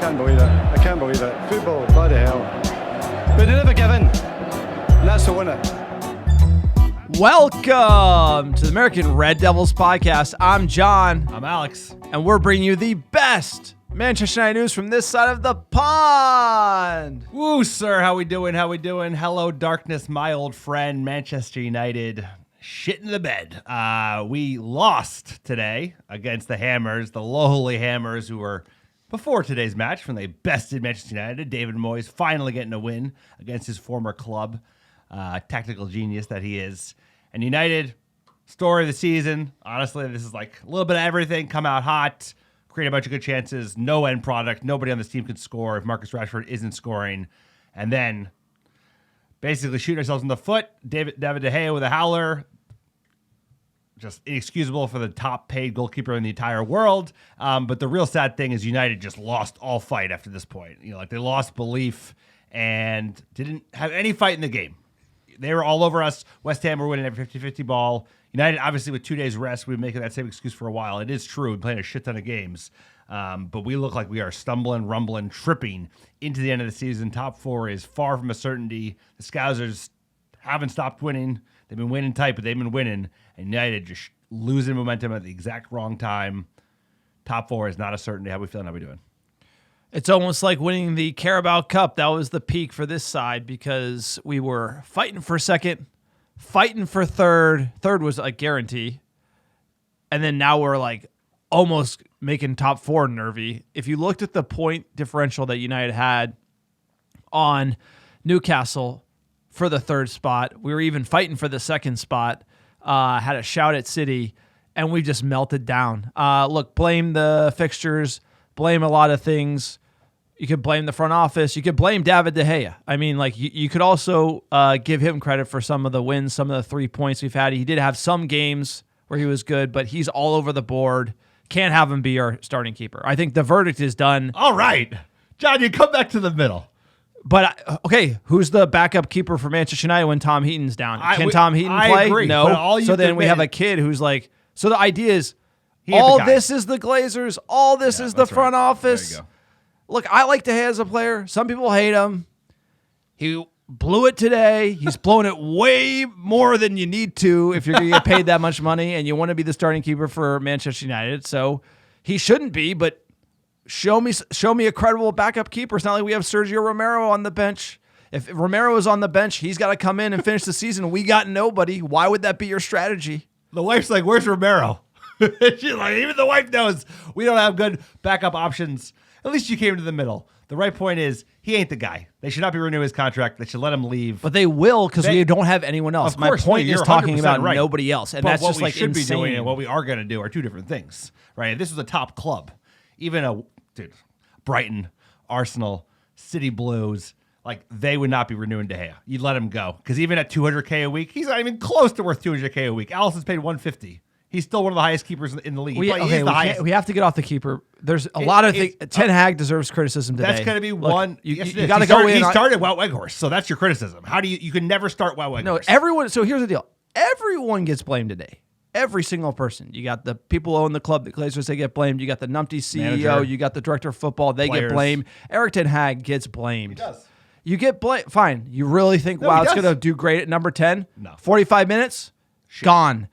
can't believe it. I can't believe it. Football, bloody hell. But they never give in. And that's the winner. Welcome to the American Red Devils podcast. I'm John. I'm Alex. And we're bringing you the best Manchester United news from this side of the pond. Woo, sir. How we doing? Hello, darkness, my old friend, Manchester United. Shit in the bed. We lost today against the Hammers, the lowly Hammers, who were before today's match when they bested Manchester United. David Moyes finally getting a win against his former club. Tactical genius that he is. And United, story of the season. Honestly, this is like a little bit of everything. Come out hot, create a bunch of good chances, no end product. Nobody on this team can score if Marcus Rashford isn't scoring. And then basically shoot ourselves in the foot. David De Gea with a howler. Just inexcusable for the top paid goalkeeper in the entire world. But the real sad thing is United just lost all fight after this point. You know, like they lost belief and didn't have any fight in the game. They were all over us. West Ham were winning every 50-50 ball. United, obviously, with 2 days rest, we've been making that same excuse for a while. It is true. We're playing a shit ton of games. But we look like we are stumbling, rumbling, tripping into the end of the season. Top four is far from a certainty. The Scousers haven't stopped winning. They've been winning tight, but they've been winning. And United just losing momentum at the exact wrong time. Top four is not a certainty. How we feeling? How we doing? It's almost like winning the Carabao Cup. That was the peak for this side because we were fighting for second, fighting for third. Third was a guarantee. And then now we're like almost making top four nervy. If you looked at the point differential that United had on Newcastle for the third spot, we were even fighting for the second spot, had a shout at City, and we just melted down. Look, blame the fixtures, blame a lot of things. You could blame the front office. You could blame David De Gea. I mean, like you could also give him credit for some of the wins, some of the 3 points we've had. He did have some games where he was good, but he's all over the board. Can't have him be our starting keeper. I think the verdict is done. All right. John, you come back to the middle. But, okay, who's the backup keeper for Manchester United when Tom Heaton's down? Can Tom Heaton play? I agree, no. So then we have a kid who's like, so the idea is all this is the Glazers, all this is the front office. There you go. Look, I like De Gea as a player. Some people hate him. He blew it today. He's blown it way more than you need to if you're going to get paid that much money and you want to be the starting keeper for Manchester United. So he shouldn't be, but show me a credible backup keeper. It's not like we have Sergio Romero on the bench. If Romero is on the bench, he's got to come in and finish the season. We got nobody. Why would that be your strategy? The wife's like, where's Romero? She's like, even the wife knows we don't have good backup options. At least you came to the middle. The right point is he ain't the guy. They should not be renewing his contract. They should let him leave. But they will because we don't have anyone else. My point is talking about right. Nobody else. And but that's what just we like should insane. be doing and what we are going to do are two different things, right? This was a top club. Even Brighton, Arsenal, City Blues, like they would not be renewing De Gea. You'd let him go because even at $200K a week, he's not even close to worth $200K a week. Allison's paid $150. He's still one of the highest keepers in the league. We have to get off the keeper. There's a lot of things. Ten Hag deserves criticism today. That's going to be one. You got to go in. He started Wout Weghorst, so that's your criticism. How do you can never start Wout Weghorst? No, everyone. So here's the deal. Everyone gets blamed today. Every single person. You got the people who own the club, the Glazers, they get blamed. You got the numpty CEO. Manager, you got the director of football. They get blamed. Erik ten Hag gets blamed. He does. You get blamed. Fine. You really think Wout's going to do great at number 10? No. 45 minutes? Shit. Gone.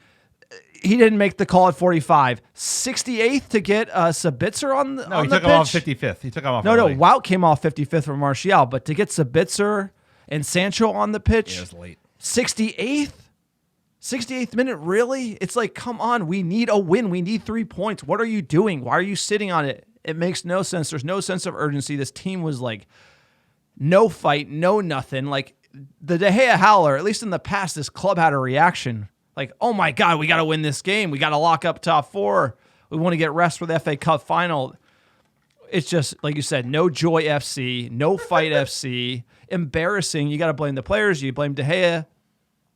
He didn't make the call at 45. 68th to get Sabitzer on the pitch. No, he took him off 55th. He took him off. No, Wout came off 55th from Martial, but to get Sabitzer and Sancho on the pitch, it was late. 68th minute, really? It's like, come on, we need a win. We need 3 points. What are you doing? Why are you sitting on it? It makes no sense. There's no sense of urgency. This team was like, no fight, no nothing. Like the De Gea howler, at least in the past, this club had a reaction. Like, oh my God, we got to win this game. We got to lock up top four. We want to get rest for the FA Cup final. It's just, like you said, no joy FC, no fight FC. Embarrassing. You got to blame the players. You blame De Gea.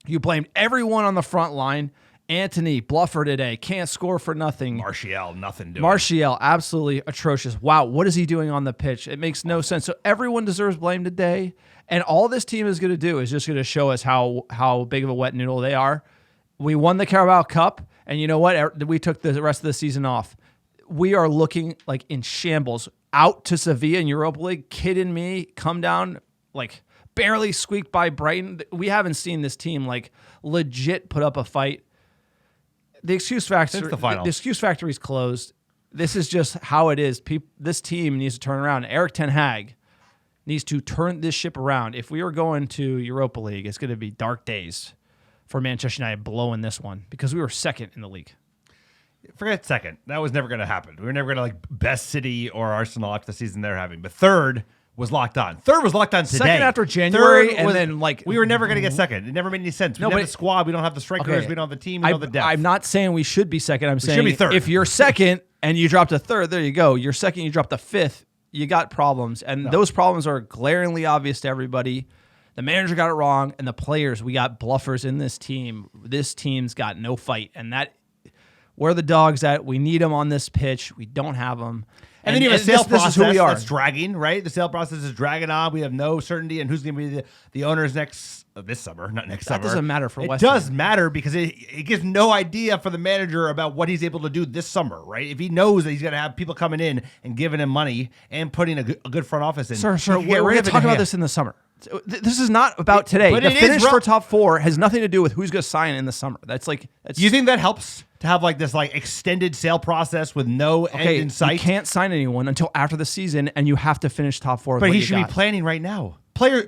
You blamed everyone on the front line. Anthony, bluffer today. Can't score for nothing. Martial, nothing doing. Martial, absolutely atrocious. Wow, what is he doing on the pitch? It makes no sense. So everyone deserves blame today. And all this team is going to do is just going to show us how big of a wet noodle they are. We won the Carabao Cup, and you know what? We took the rest of the season off. We are looking like in shambles. out to Sevilla in Europa League. Kidding me? Come down, like barely squeaked by Brighton. We haven't seen this team like legit put up a fight. The excuse factory, Since the final. The excuse factory is closed. This is just how it is. This team needs to turn around. Eric Ten Hag needs to turn this ship around. If we are going to Europa League, it's going to be dark days for Manchester United blowing this one because we were second in the league. Forget second. That was never going to happen. We were never going to like best City or Arsenal after the season they're having. But third was locked on. Third was locked on today. Second after January, Third and was- then like we were never going to get second. It never made any sense. We No, don't but- have the squad. We don't have the strikers. Okay. We don't have the team. We don't have the depth. I'm not saying we should be second. I'm should saying be third. if you're second and you dropped a third, there you go. You're second, you dropped a fifth, you got problems. And those problems are glaringly obvious to everybody. The manager got it wrong, and the players, we got bluffers in this team. This team's got no fight. And that, where are the dogs at? We need them on this pitch. We don't have them. And then you have a sale process this is who we are. that's dragging, right? The sale process is dragging on. We have no certainty in who's going to be the owners this summer, not next summer. That doesn't matter for It West does Ham. matter because it gives no idea for the manager about what he's able to do this summer, right? If he knows that he's going to have people coming in and giving him money and putting a good front office in. Sir, he can get we're rid going of to it talk in about half. this in the summer. This is not about today. But The it is finish ro- for top four has nothing to do with who's going to sign in the summer. That's Do you think that helps to have like this like extended sale process with no end in you sight? can't sign anyone until after the season, and you have to finish top four. with But what he you should got. be planning right now.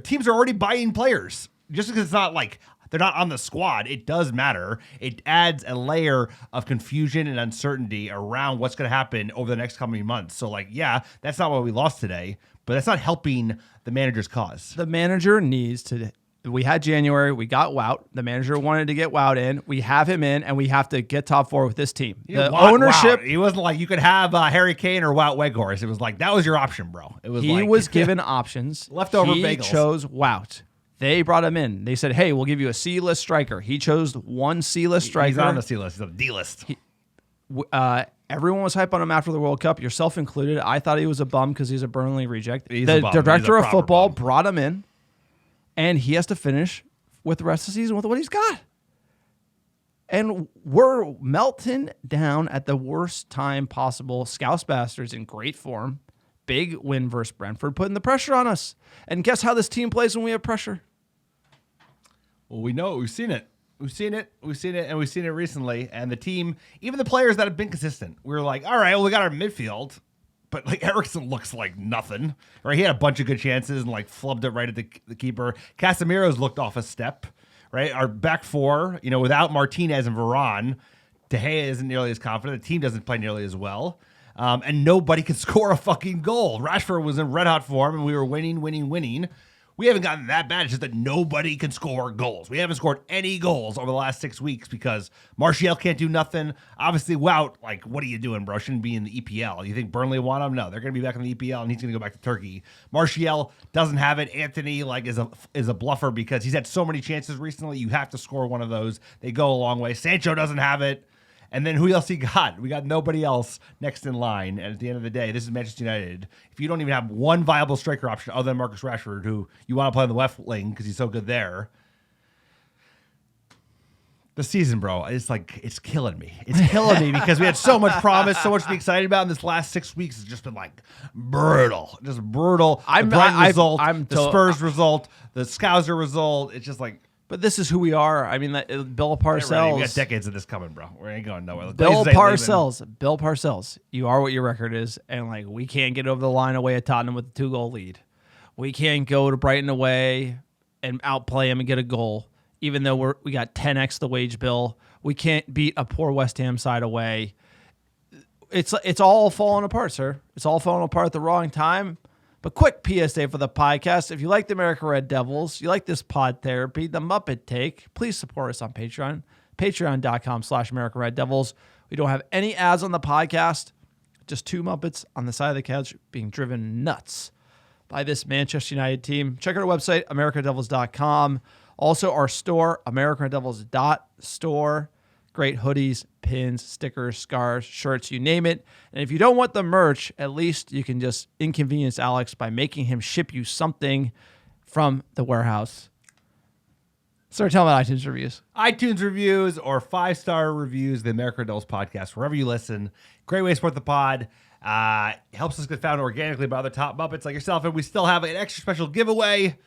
Teams are already buying players. Just because it's not like they're not on the squad, it does matter. It adds a layer of confusion and uncertainty around what's going to happen over the next coming months. So, like, yeah, that's not why we lost today, but that's not helping the manager's cause. The manager needs to. We had January. We got Wout. The manager wanted to get Wout in. We have him in, and we have to get top four with this team. The ownership. He wasn't like you could have Harry Kane or Wout Weghorst. It was like that was your option, bro. It was He like, was given options. Leftover he bagels. chose Wout. They brought him in. They said, "Hey, we'll give you a C-list striker." He chose one C-list striker. He's not on the C list. He's on the D list. Everyone was hype on him after the World Cup, yourself included. I thought he was a bum because he's a Burnley reject. He's The a bum. He's a director of proper football bum. brought him in, and he has to finish with the rest of the season with what he's got. And we're melting down at the worst time possible. Scouse Bastards in great form. Big win versus Brentford, putting the pressure on us. And guess how this team plays when we have pressure? Well, we know it. We've seen it. We've seen it, and we've seen it recently. And the team, even the players that have been consistent, we were like, all right, well, we got our midfield, but like Eriksson looks like nothing. Right? He had a bunch of good chances and like flubbed it right at the keeper. Casemiro's looked off a step. Right, our back four, without Martinez and Varane, De Gea isn't nearly as confident. The team doesn't play nearly as well. And nobody can score a fucking goal. Rashford was in red hot form, and we were winning. We haven't gotten that bad. It's just that nobody can score goals. We haven't scored any goals over the last 6 weeks because Martial can't do nothing. Obviously, Wout, like, what are you doing, bro? Shouldn't be in the EPL. You think Burnley want him? No, they're going to be back in the EPL, and he's going to go back to Turkey. Martial doesn't have it. Anthony, like, is a bluffer because he's had so many chances recently. You have to score one of those. They go a long way. Sancho doesn't have it. And then who else he got? We got nobody else next in line. And at the end of the day, this is Manchester United. If you don't even have one viable striker option other than Marcus Rashford, who you want to play on the left wing because he's so good there, the season, bro, it's killing me. It's killing me because we had so much promise, so much to be excited about. And this last 6 weeks has just been like brutal. Just brutal. The Brighton result, the Spurs result, the Scouser result. It's just like, But this is who we are. I mean, Bill get ready. Parcells. We got decades of this coming, bro. We ain't going nowhere. The Bill Glazers ain't Parcells. You are what your record is, and like we can't get over the line away at Tottenham with a 2-goal lead. We can't go to Brighton away and outplay them and get a goal, even though we got 10x the wage bill. We can't beat a poor West Ham side away. It's all falling apart, sir. It's all falling apart at the wrong time. But quick PSA for the podcast. If you like the America Red Devils, you like this pod therapy, the Muppet Take, please support us on Patreon. Patreon.com/America Red Devils. We don't have any ads on the podcast. Just two Muppets on the side of the couch being driven nuts by this Manchester United team. Check out our website, AmericaDevils.com. Also our store, AmericaDevils.store. Great hoodies, pins, stickers, scarves, shirts, you name it. And if you don't want the merch, at least you can just inconvenience Alex by making him ship you something from the warehouse. Start telling about iTunes reviews. iTunes reviews or 5-star reviews, the America Devils podcast, wherever you listen. Great way to support the pod. Helps us get found organically by other top Muppets like yourself. And we still have an extra special giveaway. It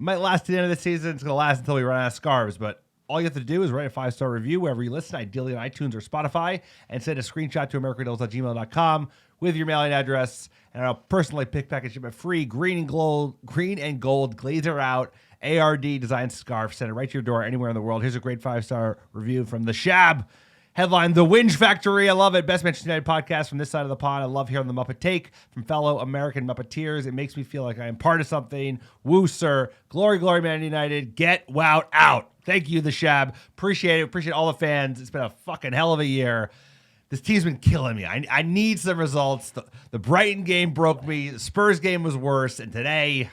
might last to the end of the season. It's going to last until we run out of scarves. But all you have to do is write a 5-star review wherever you listen, ideally on iTunes or Spotify, and send a screenshot to americanriddles@gmail.com with your mailing address. And I'll personally pick package shipment free green and gold glazer out ARD design scarf. Send it right to your door anywhere in the world. Here's a great 5-star review from the Shab. Headline, The Whinge Factory. I love it. Best Manchester United podcast from this side of the pond. I love hearing the Muppet Take from fellow American Muppeteers. It makes me feel like I am part of something. Woo, sir. Glory, glory, Man United. Get Wout out. Thank you, the Shab. Appreciate it. Appreciate all the fans. It's been a fucking hell of a year. This team's been killing me. I need some results. The Brighton game broke me. The Spurs game was worse. And today,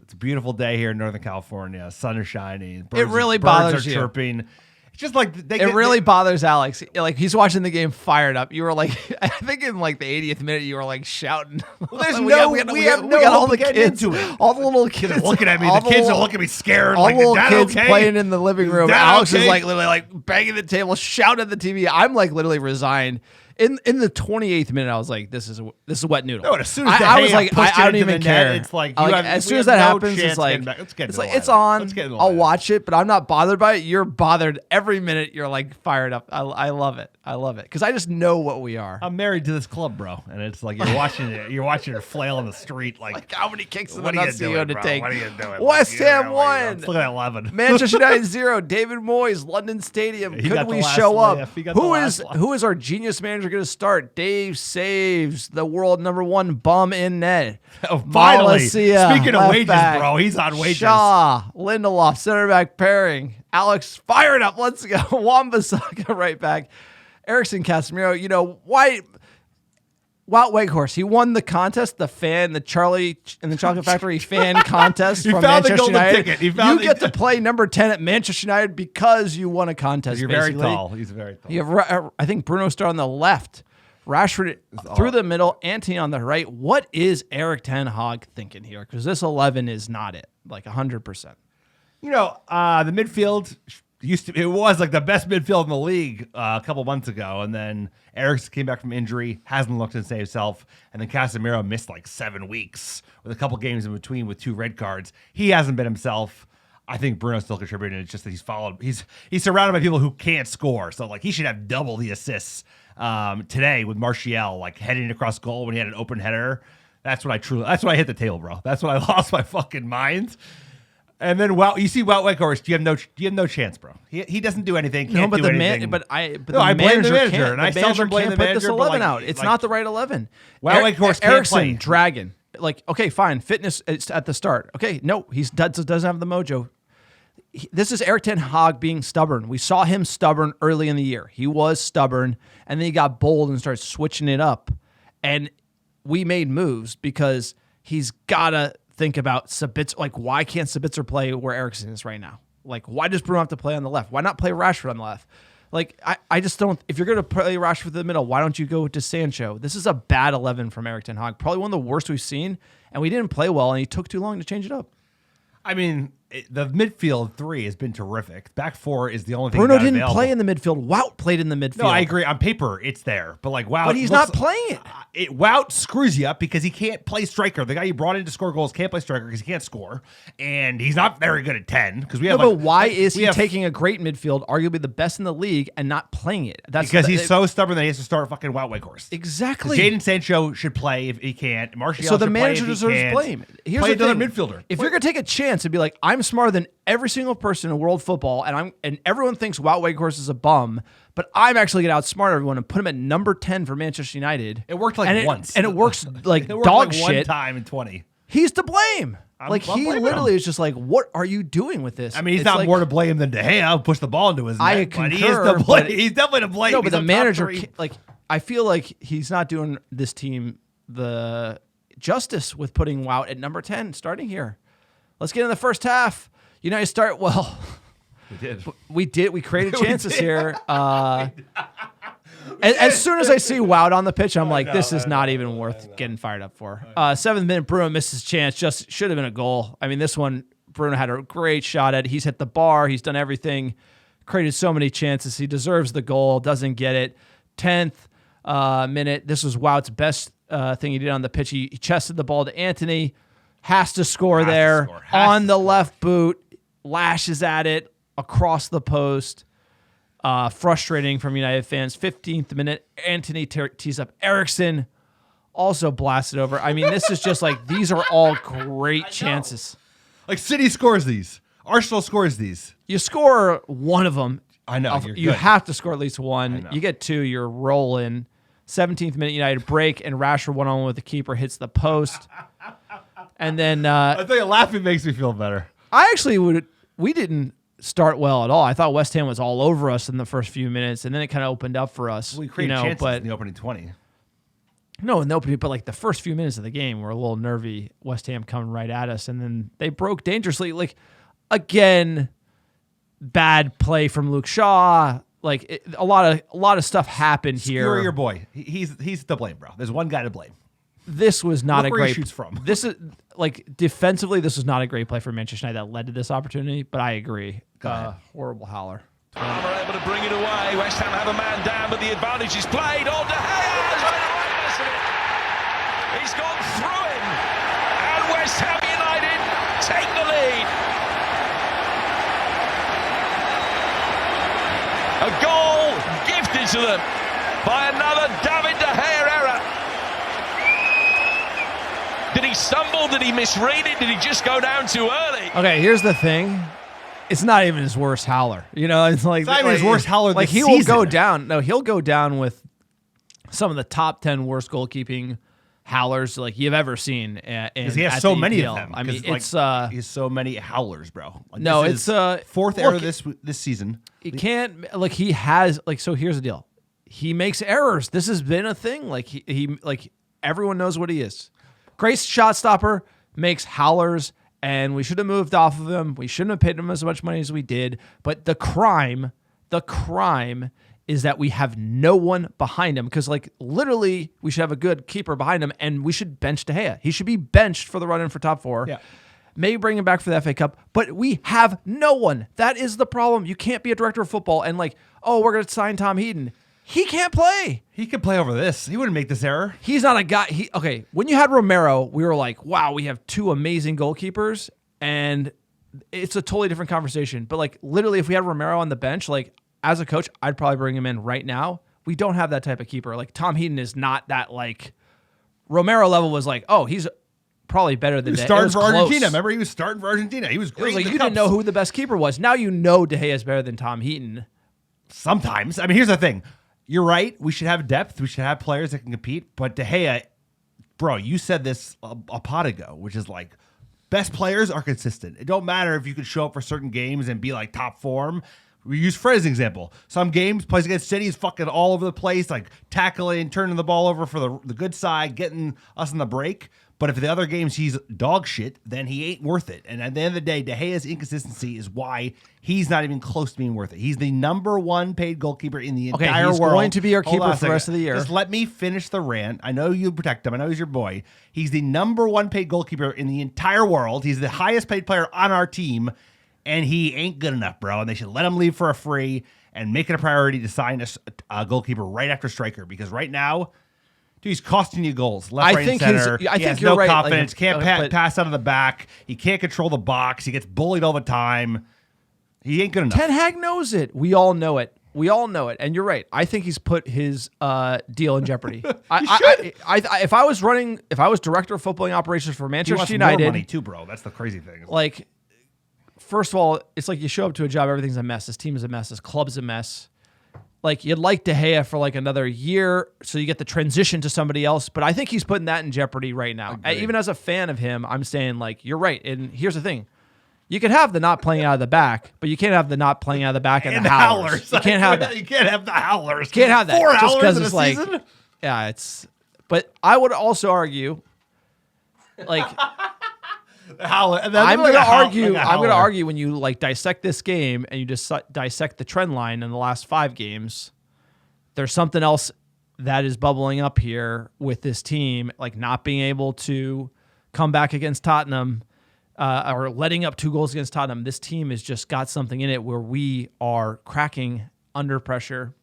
it's a beautiful day here in Northern California. Sun is shining. It really birds bothers are you. chirping. It's just like It really bothers Alex. Like, he's watching the game fired up. You were like, I think in like the 80th minute, you were like shouting. Well, there's we got all the kids into it. all the little kids Looking at me. The kids are looking at me scared. All Like, the is little that kids okay? playing in the living room. that Alex okay? is like literally like banging the table, shouting at the TV. I'm like literally resigned. In the 28th minute, I was like, "This is a wet noodle." No, and as soon as I was like, pushed I don't it into even the care. net, it's like, as soon as we that have no happens, chance it's like getting back. Let's get it's into like the it's lineup. on. Let's get into the I'll lineup. watch it, but I'm not bothered by it. You're bothered every minute. You're like fired up. I love it. I love it because I just know what we are. I'm married to this club, bro, and it's like you're watching it. You're watching her flail in the street. Like How many kicks in the what are you nuts are you doing, going to bro? take? What are you doing? West Ham won. Look at 11. Manchester United 0. David Moyes, London Stadium. He Could got the we last show up? laugh. He got the last laugh. Who is our genius manager going to start? Dave Saves, the world #1 bum in net. Oh, finally. Malacia, Speaking of left wages, back. bro, he's on wages. Shaw, Lindelof, center back pairing. Alex fired up. Let's go. Wan-Bissaka, right back. Erickson, Casemiro. You know why? Wout Weghorst, he won the contest, the Charlie and the Chocolate Factory fan contest He from found the Manchester golden United. ticket. He found You get to play number 10 at Manchester United because you won a contest. You're basically. very tall. He's very tall. You have, I think Bruno started on the left, Rashford through the middle, Antony on the right. What is Eric Ten Hag thinking here? Because this 11 is not it, like 100%. You know, the midfield it was like the best midfield in the league a couple months ago, and then Eriksen came back from injury, hasn't looked his same self, and then Casemiro missed like 7 weeks with a couple games in between with 2 red cards. He hasn't been himself. I think Bruno's still contributing. It's just that he's surrounded by people who can't score, so like he should have double the assists today with Martial like heading across goal when he had an open header. That's when I hit the table, bro. That's when I lost my fucking mind. And then you see Wout Weghorst, you have no chance, bro. He doesn't do anything. Can't do anything. I blame the manager, can't, and I the manager seldom blame can't the put this manager, but, 11 like, out. It's like- not the right 11. Wout Weghorst can't Erickson, play. dragon. Like, okay, fine. Fitness is at the start. Okay, no, he doesn't have the mojo. This is Eric Ten Hag being stubborn. We saw him stubborn early in the year. He was stubborn, and then he got bold and started switching it up. And we made moves because he's got to think about Sabitzer. Like, why can't Sabitzer play where Erickson is right now? Like, why does Bruno have to play on the left? Why not play Rashford on the left? Like, I just don't. If you're going to play Rashford in the middle, why don't you go to Sancho? This is a bad 11 from Eric Ten Hag. Probably one of the worst we've seen, and we didn't play well, and he took too long to change it up. I mean, the midfield 3 has been terrific. Back 4 is the only thing. Bruno you got didn't available. play in the midfield. Wout played in the midfield. No, I agree. On paper, it's there, but like Wout, But he's not playing it. Wout screws you up because he can't play striker. The guy you brought in to score goals can't play striker because he can't score, and he's not very good at 10. Because we have. No, like, but why like, is we he have- taking a great midfield, arguably the best in the league, and not playing it? That's Because he's so stubborn that he has to start fucking Wout Weghorst. exactly. Jaden Sancho should play if he can't. Martial So the should manager play if he deserves can't. blame. Here's Play the another thing. midfielder. If you're gonna take a chance and be like, I'm smarter than every single person in world football, and everyone thinks Wout Weghorst is a bum, but I'm actually gonna outsmart everyone and put him at number 10 for Manchester United. It worked like and once, and it works like it worked dog like shit. one time in 20. He's to blame. I'm He blaming literally him. is just like, what are you doing with this? I mean, he's It's not like- more to blame than De Gea push the ball into his net. I but he is concur, to blame. but- He's definitely to blame. No, He's but the on top manager, 3. like, I feel like he's not doing this team the justice with putting Wout at number 10, starting here. Let's get in the first half. United start well. We did. We created chances here. As soon as I see Wout on the pitch, I'm like, this is not even worth getting fired up for. 7th minute, Bruno missed his chance. Just should have been a goal. I mean, this one, Bruno had a great shot at. He's hit the bar. He's done everything. Created so many chances. He deserves the goal. Doesn't get it. 10th, minute. This was Wout's best thing he did on the pitch. He chested the ball to Anthony. Has to score there on the left boot. Lashes at it across the post. Frustrating from United fans. 15th minute, Anthony tees up Eriksson. Also blasted over. I mean, this is just like, these are all great chances. Like, City scores these. Arsenal scores these. You score one of them. I know. You have to score at least one. You get two, you're rolling. 17th minute, United break, and Rashford one-on-one with the keeper hits the post. And then... I think laughing makes me feel better. We didn't start well at all. I thought West Ham was all over us in the first few minutes, and then it kind of opened up for us. We created chances in the opening 20. No, but like the first few minutes of the game were a little nervy. West Ham coming right at us, and then they broke dangerously. Like, again, bad play from Luke Shaw. Like, a lot of stuff happened here. Screw your boy. He's to blame, bro. There's one guy to blame. This was not Look a where great. he shoots from. This is like defensively. This was not a great play for Manchester United that led to this opportunity. But I agree. Horrible howler. Palmer able to bring it away. West Ham have a man down, but the advantage is played. On De Gea has made a right mess of it. He's gone through him, and West Ham United take the lead. A goal gifted to them by another David De Gea error. Did he stumble? Did he misread it? Did he just go down too early? Okay, here's the thing. It's not even his worst howler. You know, it's like... It's not even his worst howler like, this he season. will go down. No, he'll go down with some of the top 10 worst goalkeeping howlers like you've ever seen. Because he has so many of them. I mean, like, it's... he has so many howlers, bro. Like, no, it's fourth error this season. He can't... Like, he has... Like, so here's the deal. He makes errors. This has been a thing. Like, he like, everyone knows what he is. Great shot stopper, makes howlers, and we should have moved off of him. We shouldn't have paid him as much money as we did. But the crime is that we have no one behind him. Because, like, literally, we should have a good keeper behind him, and we should bench De Gea. He should be benched for the run-in for top four. Yeah. Maybe bring him back for the FA Cup, but we have no one. That is the problem. You can't be a director of football and like, oh, we're going to sign Tom Heaton. He can't play. He could play over this. He wouldn't make this error. He's not a guy. Okay, when you had Romero, we were like, wow, we have two amazing goalkeepers, and it's a totally different conversation. But like, literally, if we had Romero on the bench, like, as a coach, I'd probably bring him in right now. We don't have that type of keeper. Like, Tom Heaton is not that, like, Romero level was like, oh, he's probably better than he was starting for Argentina. Remember, he was starting for Argentina. He was great. It was like you didn't know who the best keeper was. Now you know De Gea is better than Tom Heaton. Sometimes. I mean, here's the thing. You're right. We should have depth. We should have players that can compete. But De Gea, bro, you said this a pot ago, which is like, best players are consistent. It don't matter if you can show up for certain games and be like top form. We use Fred as an example. Some games, plays against City, is fucking all over the place, like tackling, turning the ball over for the good side, getting us in the break. But if the other games he's dog shit, then he ain't worth it. And at the end of the day, De Gea's inconsistency is why he's not even close to being worth it. He's the number one paid goalkeeper in the entire world. He's going to be our Hold keeper for the rest of the year. Just let me finish the rant. I know you protect him. I know he's your boy. He's the number one paid goalkeeper in the entire world. He's the highest paid player on our team, and he ain't good enough, bro. And they should let him leave for a free and make it a priority to sign a goalkeeper right after striker, because right now, dude, he's costing you goals left, right, and center. I think he has you're no right. confidence. Like, can't pass out of the back. He can't control the box. He gets bullied all the time. He ain't good enough. Ten Hag knows it. We all know it. And you're right. I think he's put his deal in jeopardy. If I was director of footballing operations for He Manchester wants United, more money too, bro. That's the crazy thing. like, first of all, it's like you show up to a job, everything's a mess. This team is a mess. This club's a mess. Like, you'd like De Gea for like another year so you get the transition to somebody else. But I think he's putting that in jeopardy right now. Even as a fan of him, I'm saying, like, you're right. And here's the thing. You can have the not playing out of the back, but you can't have the not playing out of the back and the howlers. You can't have that. You can't have the howlers. You can't have that. 4 just howlers because in it's a like, season? yeah, it's. But I would also argue, like, I'm going to argue when you like dissect this game and you just dissect the trend line in the last 5 games, there's something else that is bubbling up here with this team, like not being able to come back against Tottenham or letting up 2 goals against Tottenham. This team has just got something in it where we are cracking under pressure.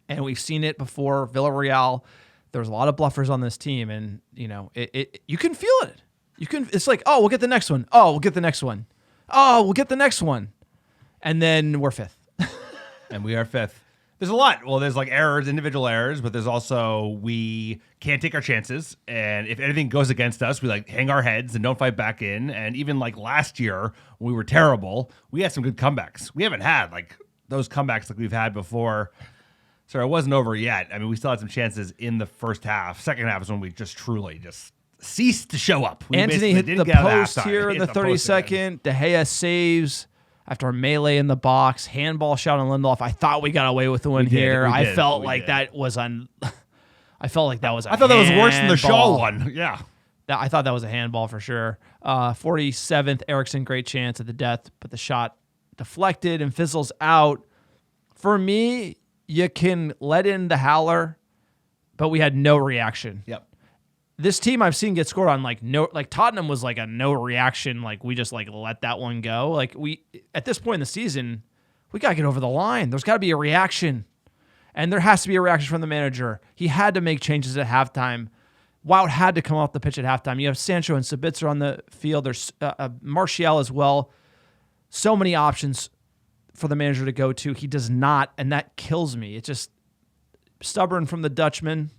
And we've seen it before. Villarreal, there's a lot of bluffers on this team, and you can feel it. It's like, oh, we'll get the next one. Oh, we'll get the next one. Oh, we'll get the next one. And then we're fifth. And we are fifth. There's a lot. Well, there's like errors, individual errors, but there's also we can't take our chances. And if anything goes against us, we like hang our heads and don't fight back in. And even like last year, when we were terrible, we had some good comebacks. We haven't had like those comebacks like we've had before. So it wasn't over yet. I mean, we still had some chances in the first half. Second half is when we just truly just ceased to show up. We Anthony hit didn't the get out of post halftime. here in the Hit post 32nd. again. De Gea saves after a melee in the box. Handball shot on Lindelof. I thought we got away with the win here. I felt like that was I felt like that was I thought that was worse than the handball. Shaw one. Yeah. I thought that was a handball for sure. 47th, Eriksson, great chance at the death, but the shot deflected and fizzles out. For me, you can let in the howler, but we had no reaction. Yep. This team I've seen get scored on like Tottenham was like a no reaction. Like we just like let that one go. Like we at this point in the season, we got to get over the line. There's got to be a reaction. And there has to be a reaction from the manager. He had to make changes at halftime. Wout had to come off the pitch at halftime. You have Sancho and Sabitzer on the field. There's Martial as well. So many options for the manager to go to. He does not, and that kills me. It's just stubborn from the Dutchman.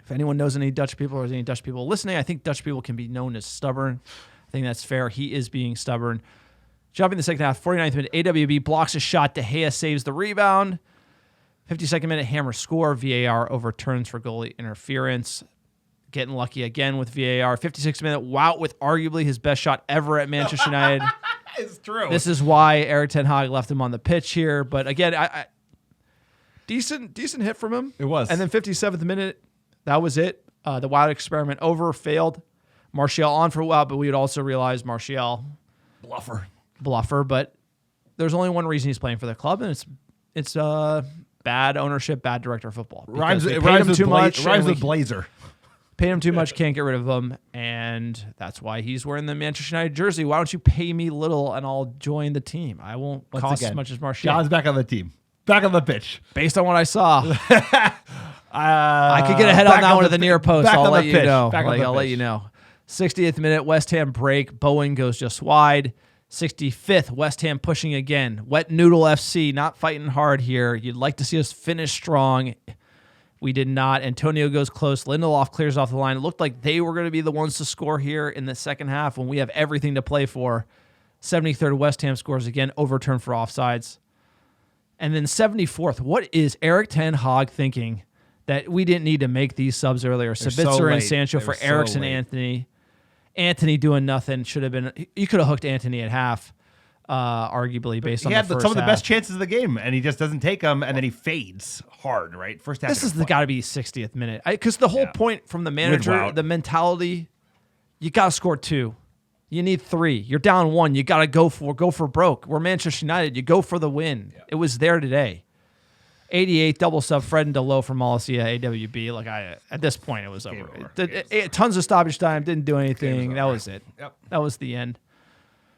If anyone knows any Dutch people or any Dutch people listening, I think Dutch people can be known as stubborn. I think that's fair. He is being stubborn. Jumping the second half, 49th minute, AWB blocks a shot. De Gea saves the rebound. 52nd minute, Hammer score. VAR overturns for goalie interference. Getting lucky again with VAR. 56th minute, Wout with arguably his best shot ever at Manchester United. It's true. This is why Erik ten Hag left him on the pitch here. But again, I decent hit from him. It was. And then 57th minute, that was it. The Wout experiment over, failed. Martial on for Wout, but we would also realize Martial bluffer. But there's only one reason he's playing for the club, and it's bad ownership, bad director of football. Rhymes Because we with paid him too much. Rhymes and we with Blazer. Paid him too much, can't get rid of him, and that's why he's wearing the Manchester United jersey. Why don't you pay me little and I'll join the team? I won't cost as much as Martial. John's back on the team. Back on the pitch. Based on what I saw, I could get ahead on that one at the near post. I'll let you know. I'll let you know. 60th minute, West Ham break. Bowen goes just wide. 65th, West Ham pushing again. Wet Noodle FC, not fighting hard here. You'd like to see us finish strong. We did not. Antonio goes close. Lindelof clears off the line. It looked like they were going to be the ones to score here in the second half when we have everything to play for. 73rd, West Ham scores again, overturned for offsides. And then 74th, what is Erik ten Hag thinking that we didn't need to make these subs earlier? Sabitzer and Sancho for Eriksson, Anthony. Anthony doing nothing. Should have been. You could have hooked Anthony at half, arguably, based on the first half. He had some of the best chances of the game, and he just doesn't take them, and then he fades hard, right? First half. This has got to be 60th minute. Because the whole point from the manager, the mentality, you got to score 2. You need 3. You're down 1. You got to go for broke. We're Manchester United. You go for the win. Yeah. It was there today. 88 double sub Fred and Delo for Malacia AWB. At this point it was over. Tons of stoppage time. Didn't do anything. That was it. Yep. That was the end.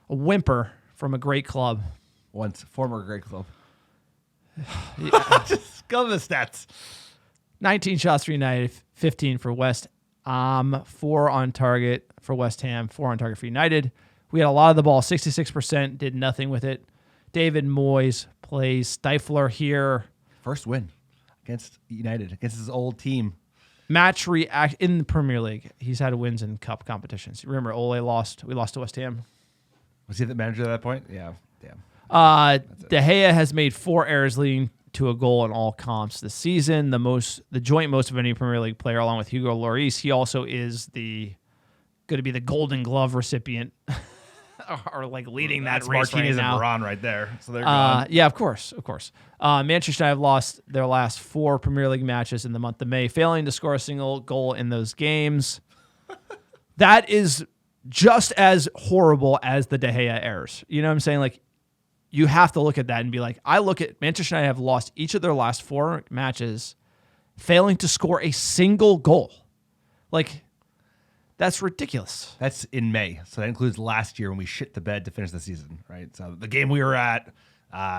A whimper from a great club. Once former great club. Just go to the stats. 19 shots for United. 15 for West. 4 on target for West Ham. 4 on target for United. We had a lot of the ball. 66%. Did nothing with it. David Moyes plays Stifler here. First win against United, against his old team. Match react in the Premier League. He's had wins in cup competitions. Remember, Ole lost. We lost to West Ham. Was he the manager at that point? Yeah. Damn. De Gea has made 4 errors leading to a goal in all comps this season. The joint most of any Premier League player, along with Hugo Lloris. He also is going to be the Golden Glove recipient. Or leading that race Martinez right now. And Varane right there. So they're gone. Yeah, of course. Manchester United have lost their last 4 Premier League matches in the month of May, failing to score a single goal in those games. That is just as horrible as the De Gea errors. You know what I'm saying? You have to look at that and be like, I look at Manchester United have lost each of their last 4 matches, failing to score a single goal. That's ridiculous. That's in May. So that includes last year when we shit the bed to finish the season, right? So the game we were at,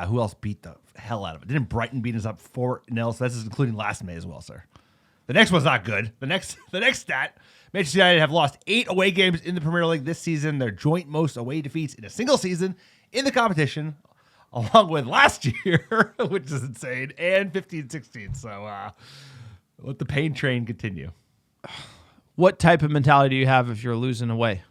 Who else beat the hell out of it? Didn't Brighton beat us up 4-0? So that's including last May as well, sir. The next one's not good. The next stat, Manchester United have lost 8 away games in the Premier League this season. Their joint most away defeats in a single season in the competition, along with last year, which is insane, and 15-16. So let the pain train continue. What type of mentality do you have if you're losing away?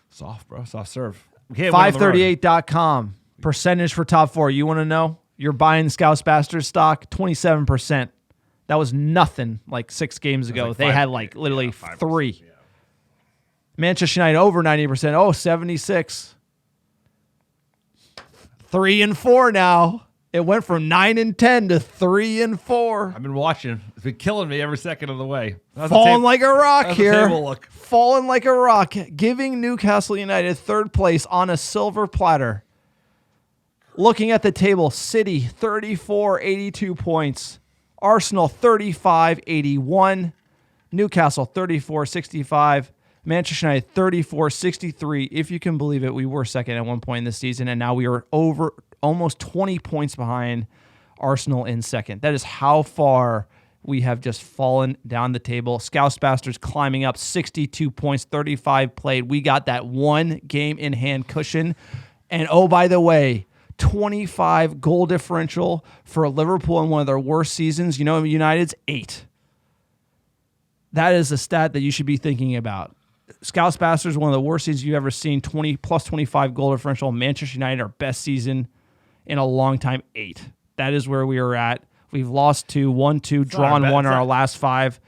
Soft, bro. Soft serve. 538.com. Percentage for top 4. You want to know? You're buying Scouse Bastards stock, 27%. That was nothing like 6 games ago. Like they 5, had like literally 3. Yeah. Manchester United over 90%. Oh, 76. 3-4 now. It went from 9-10 to 3-4. I've been watching. It's been killing me every second of the way. Falling like a rock how's the here. table look? Falling like a rock. Giving Newcastle United 3rd place on a silver platter. Looking at the table, City 34, 82 points. Arsenal 35, 81. Newcastle 34, 65. Manchester United 34, 63. If you can believe it, we were second at one point in this season, and now we are over almost 20 points behind Arsenal in second. That is how far we have just fallen down the table. Scouse Bastards climbing up 62 points, 35 played. We got that 1 game in hand cushion. And oh, by the way, 25 goal differential for Liverpool in one of their worst seasons. You know, United's 8. That is a stat that you should be thinking about. Scouse Bastards, one of the worst seasons you've ever seen, 20 plus 25 goal differential. Manchester United, our best season in a long time, 8. That is where we are at. We've lost 2, won 2, drawn 1 in our last 5.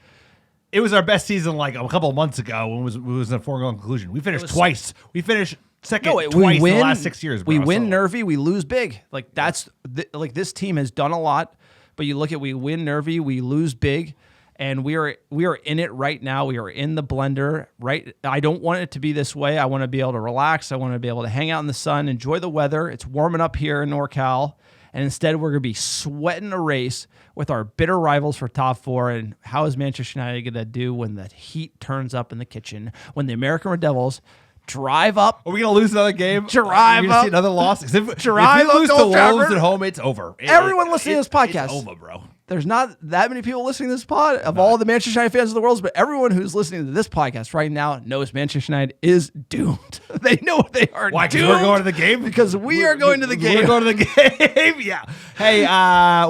It was our best season like a couple of months ago when it was a foregone conclusion. We finished twice. We finished second twice in the last 6 years, bro. We win nervy, we lose big. Like that's like this team has done a lot, but you look at we win nervy, we lose big. And we are in it right now. We are in the blender, right? I don't want it to be this way. I want to be able to relax. I want to be able to hang out in the sun, enjoy the weather. It's warming up here in NorCal. And instead, we're going to be sweating a race with our bitter rivals for top 4. And how is Manchester United going to do when the heat turns up in the kitchen? When the American Red Devils drive up. Are we going to lose another game? Drive up. See another loss? If we Drive lose up to Old Wolves Trafford. at home, it's over. Everyone listening to this podcast. It's over, bro. There's not that many people listening to this pod of all the Manchester United fans of the world, but everyone who's listening to this podcast right now knows Manchester United is doomed. They know they are Why? doomed. Because we're going to the game? Because we are going to the game. We're going to the game. Yeah. Hey,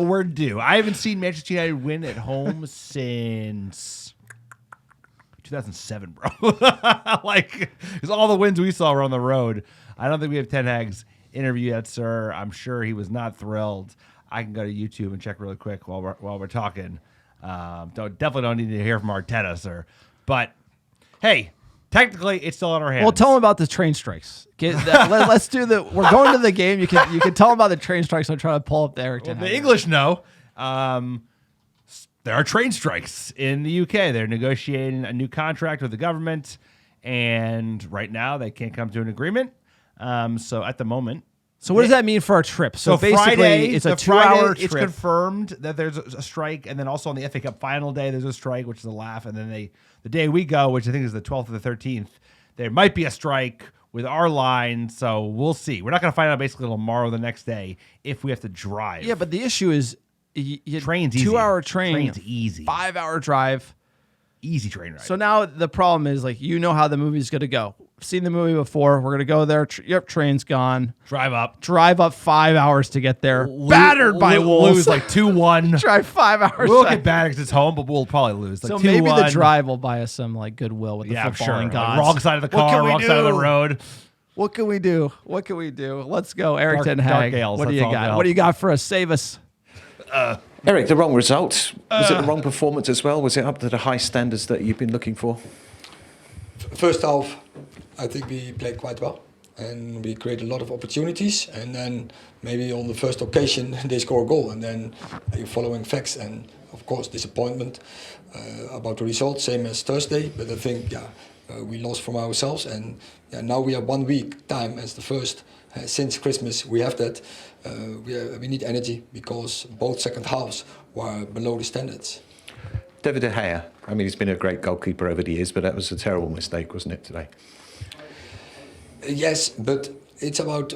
we're due. I haven't seen Manchester United win at home since 2007, bro. Like, because all the wins we saw were on the road. I don't think we have Ten Hag's interview yet, sir. I'm sure he was not thrilled. I can go to YouTube and check really quick while we're talking. Definitely don't need to hear from Arteta, sir. But hey, technically, it's still in our hands. Well, tell them about the train strikes. Let's do the. We're going to the game. You can tell them about the train strikes. I'm trying to pull up the Eric Ten Hag. The English know. There are train strikes in the UK. They're negotiating a new contract with the government, and right now they can't come to an agreement. So at the moment. So what does that mean for our trip? So basically, Friday, it's a 2-hour trip. It's confirmed that there's a strike, and then also on the FA Cup final day, there's a strike, which is a laugh. And then the day we go, which I think is the 12th or the 13th, there might be a strike with our line. So we'll see. We're not going to find out basically tomorrow, the next day, if we have to drive. Yeah, but the issue is, train's easy. 2-hour train, Train's easy. 5-hour drive. Easy train ride. So now the problem is, like, you know how the movie's going to go. Seen the movie before. We're going to go there. Yep, train's gone. Drive up 5 hours to get there. Battered by Wolves. Lose like 2-1. Drive 5 hours. We'll get battered because it's home, but we'll probably lose. Like so 2-1. maybe the drive will buy us some like goodwill with the I'm footballing sure. gods. Wrong side of the car, wrong side of the road. What can we do? What can we do? Let's go, Eric Ten Hag. Dark Gales, what do you got? What do you got for us? Save us. Eric, the wrong result. Was it the wrong performance as well? Was it up to the high standards that you've been looking for? First half, I think we played quite well and we created a lot of opportunities, and then maybe on the first occasion they score a goal, and then you're following facts, and of course disappointment about the result, same as Thursday. But I think we lost from ourselves, and now we have 1 week time as the first since Christmas. We have that. We need energy because both second halves were below the standards. David De Gea, I mean, he's been a great goalkeeper over the years, but that was a terrible mistake, wasn't it, today? Yes, but it's about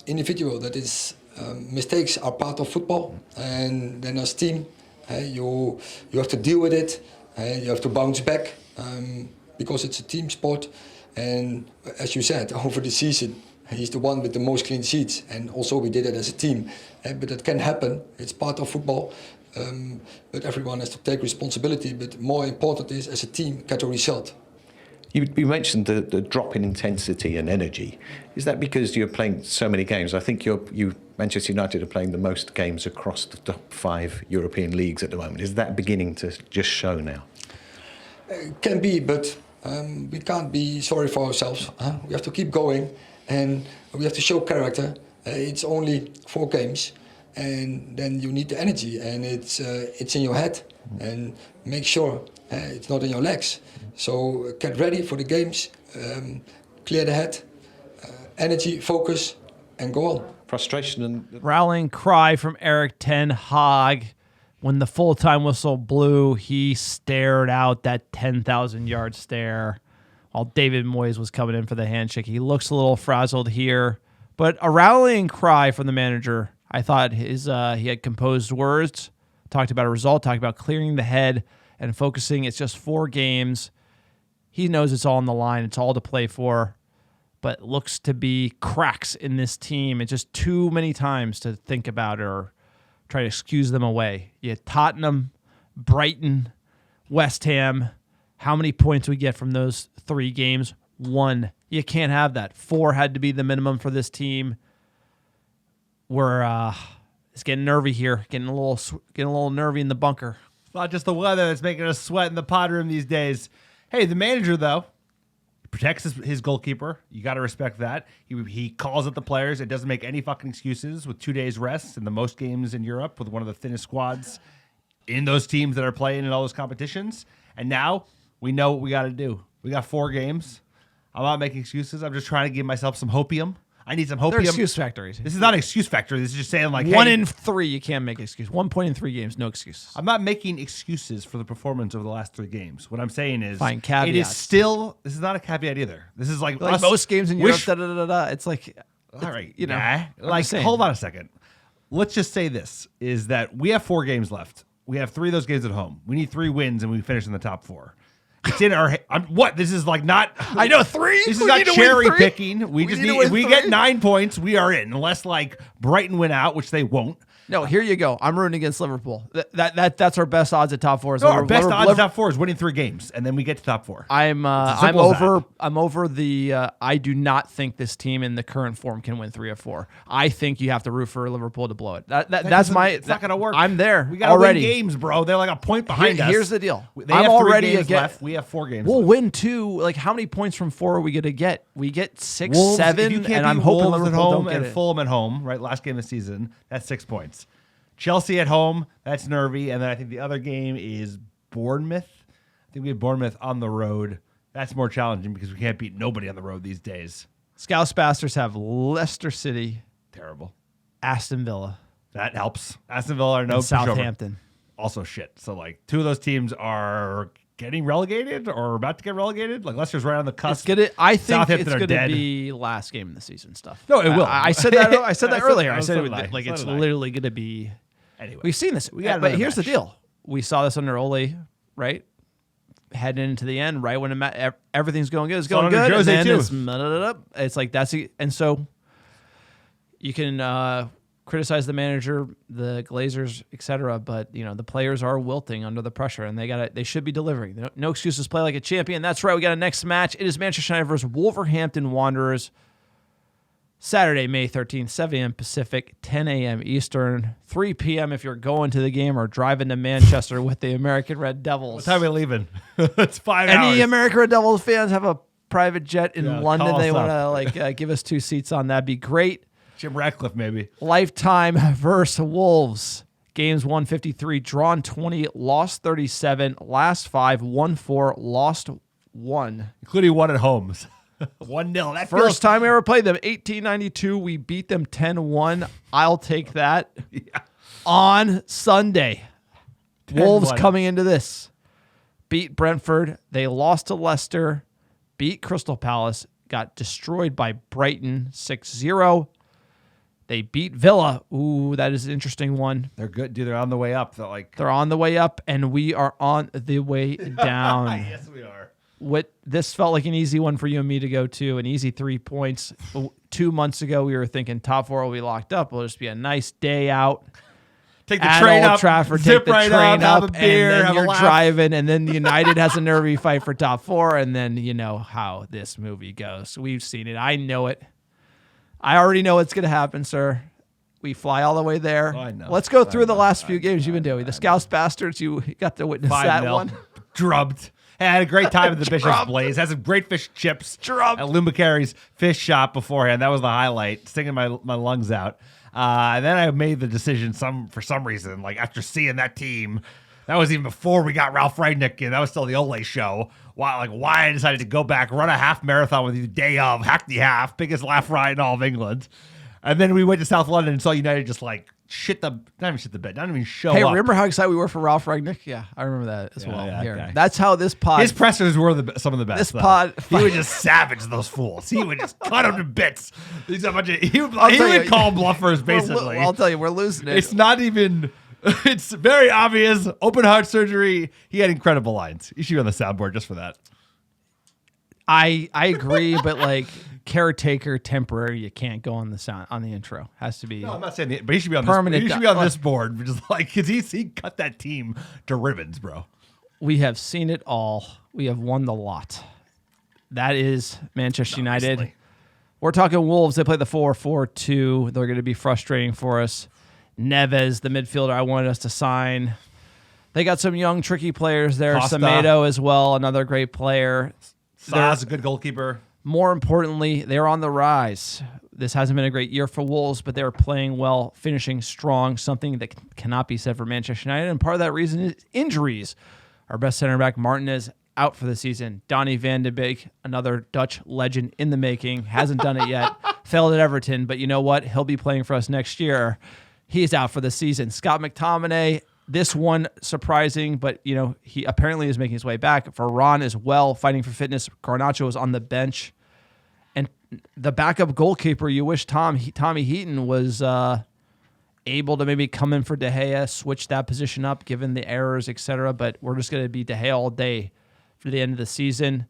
individual that is mistakes are part of football, and then as team, you have to deal with it. You have to bounce back because it's a team sport. And as you said, over the season, he's the one with the most clean sheets, and also we did it as a team. But it can happen. It's part of football. But everyone has to take responsibility. But more important is, as a team, get a result. You mentioned the drop in intensity and energy. Is that because you're playing so many games? I think you Manchester United are playing the most games across the top 5 European leagues at the moment. Is that beginning to just show now? Can be, but we can't be sorry for ourselves. We have to keep going, and we have to show character. It's only 4 games, and then you need the energy, and it's in your head, and make sure it's not in your legs. So get ready for the games, clear the head, energy, focus, and go on. Frustration and Rallying cry from Erik ten Hag. When the full-time whistle blew, he stared out that 10,000-yard stare while David Moyes was coming in for the handshake. He looks a little frazzled here, but a rallying cry from the manager. I thought he had composed words, talked about a result, talked about clearing the head and focusing. It's just 4 games. He knows it's all on the line. It's all to play for, but looks to be cracks in this team. It's just too many times to think about or try to excuse them away. You had Tottenham, Brighton, West Ham. How many points we get from those 3 games? 1. You can't have that. 4 had to be the minimum for this team. It's getting nervy here, getting a little nervy in the bunker. It's not just the weather that's making us sweat in the pod room these days. Hey, the manager, though, protects his goalkeeper. You got to respect that. He calls up the players. It doesn't make any fucking excuses with 2 days rest and the most games in Europe with one of the thinnest squads in those teams that are playing in all those competitions. And now we know what we got to do. We got 4 games. I'm not making excuses. I'm just trying to give myself some hopium. I need some hopium. They're excuse factories. This is not an excuse factory. This is just saying like 1 hey, in 3, you can't make excuse. 1 point in 3 games, no excuses. I'm not making excuses for the performance over the last 3 games. What I'm saying is, Fine, it caveats. is still. This is not a caveat either. This is like us most games in Europe. wish- It's like, All right, you know, nah. I'm Like just saying. hold on a second. Let's just say this is that we have 4 games left. We have 3 of those games at home. We need 3 wins, and we finish in the top 4. It's in our. What? This is like not. I know 3. This is We not need to win cherry 3. picking. We just need to need. win If we 3. get 9 points, we are in. Unless like Brighton win out, which they won't. No, here you go. I'm rooting against Liverpool. That's our best odds at top 4. Is No, our best Liverpool- odds at top 4 is winning 3 games, and then we get to top 4. I'm simple as over. that. I'm over the. I do not think this team in the current form can win 3 of 4. I think you have to root for Liverpool to blow it. That's my. It's not gonna work. I'm there. We gotta already. win games, bro. They're like a point behind us. Here's the deal. They I'm have 3 already games again. left. We have 4 games. We'll left. win 2. Like how many points from 4 are we gonna get? We get 6, Wolves, 7, if you can't and I'm beat hoping Wolves Liverpool at home don't get and it. Fulham at home, right? Last game of the season, that's 6 points. Chelsea at home, that's nervy, and then I think the other game is Bournemouth. I think we have Bournemouth on the road. That's more challenging because we can't beat nobody on the road these days. Scouse Bastards have Leicester City, Terrible. Aston Villa, That helps. Aston Villa are no and pushover. Southampton. Also shit. So like 2 of those teams are getting relegated or about to get relegated. Like Leicester's right on the cusp. I think Southampton it's are gonna dead. be last game of the season stuff. No, it will. I said that. I said that earlier. I So said did I. like So it's did I. literally gonna be. Anyway, We've seen this. We got but another here's the match. deal. We saw this under Ole, right? Heading into the end, right when everything's going good, it's Saw it going under good, and Jose, then too. it's like that's and so you can criticize the manager, the Glazers, etc. But you know the players are wilting under the pressure, and they should be delivering. No excuses. Play like a champion. That's right. We got a next match. It is Manchester United versus Wolverhampton Wanderers. Saturday, May 13th, 7 a.m. Pacific, 10 a.m. Eastern, 3 p.m. if you're going to the game or driving to Manchester with the American Red Devils. what time are we leaving? It's 5 hours. Any American Red Devils fans have a private jet in Yeah, London call they us want up. to give us 2 seats on? That'd be great. Jim Ratcliffe, maybe. Lifetime versus Wolves. Games 153, drawn 20, lost 37, last 5, won 4, lost 1. Including 1 at home. 1-0. That feels- First time we ever played them, 1892. We beat them 10-1. I'll take that. On Sunday, Wolves 10-1. coming into this. Beat Brentford. They lost to Leicester. Beat Crystal Palace. Got destroyed by Brighton 6-0. They beat Villa. Ooh, that is an interesting one. They're good, dude. They're on the way up. They're on the way up, and we are on the way down. Yes, we are. This felt like an easy one for you and me to go to, an easy 3 points. 2 months ago, we were thinking top 4 will be locked up. It'll just be a nice day out. Take the At train Old up, Trafford, zip take the right train up, have up, a beer, and then have a you're laugh. driving, and then United has a nervy fight for top 4, and then you know how this movie goes. We've seen it. I know it. I already know what's going to happen, sir. We fly all the way there. Oh, I know. Let's go through the last few games you've been doing. The Scouse Bastards, you got to witness that 5-0. one. Drubbed. Hey, I had a great time at the Bishop's Drubbed. Blaze. Had some great fish chips Drubbed. at Lou McCarey's fish shop beforehand. That was the highlight, singing my lungs out. And then I made the decision for some reason, like after seeing that team, that was even before we got Ralph Rangnick in. That was still the Ole show. Why I decided to go back, run a half marathon with you the day of, Hackney Half, biggest laugh ride in all of England. And then we went to South London and saw United just like not even shit the bed, not even show Hey, up. remember how excited we were for Ralph Rangnick? Yeah, I remember that as well. yeah, Here. okay. That's how this pod. His pressers were some of the best. This though. pod- he would just savage those fools. He would just cut them to bits. He's a bunch of, he would tell you- call bluffers We're basically. I'll tell you, we're losing it. It's not even. It's very obvious. Open heart surgery. He had incredible lines. You should be on the soundboard just for that. I agree, but like caretaker, temporary, you can't go on the intro. Has to be. No, I'm not saying, but he should be on Permanent this. He should be on this board, just like because he cut that team to ribbons, bro. We have seen it all. We have won the lot. That is Manchester United. recently. We're talking Wolves. They play the 4-4-2. They're going to be frustrating for us. Neves, the midfielder I wanted us to sign. They got some young, tricky players there. Costa. Semedo as well, another great player. Sa's a good goalkeeper. More importantly, they're on the rise. This hasn't been a great year for Wolves, but they're playing well, finishing strong, something that cannot be said for Manchester United. And part of that reason is injuries. Our best center back, Martinez, out for the season. Donny van de Beek, another Dutch legend in the making, hasn't done it yet. Failed at Everton, but you know what? He'll be playing for us next year. He's out for the season. Scott McTominay, this one surprising, but you know he apparently is making his way back. Varane as well, fighting for fitness. Garnacho is on the bench, and the backup goalkeeper. You wish Tommy Heaton was able to maybe come in for De Gea, switch that position up, given the errors, etc. But we're just going to be De Gea all day for the end of the season.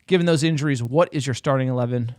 Given those injuries, what is your starting 11?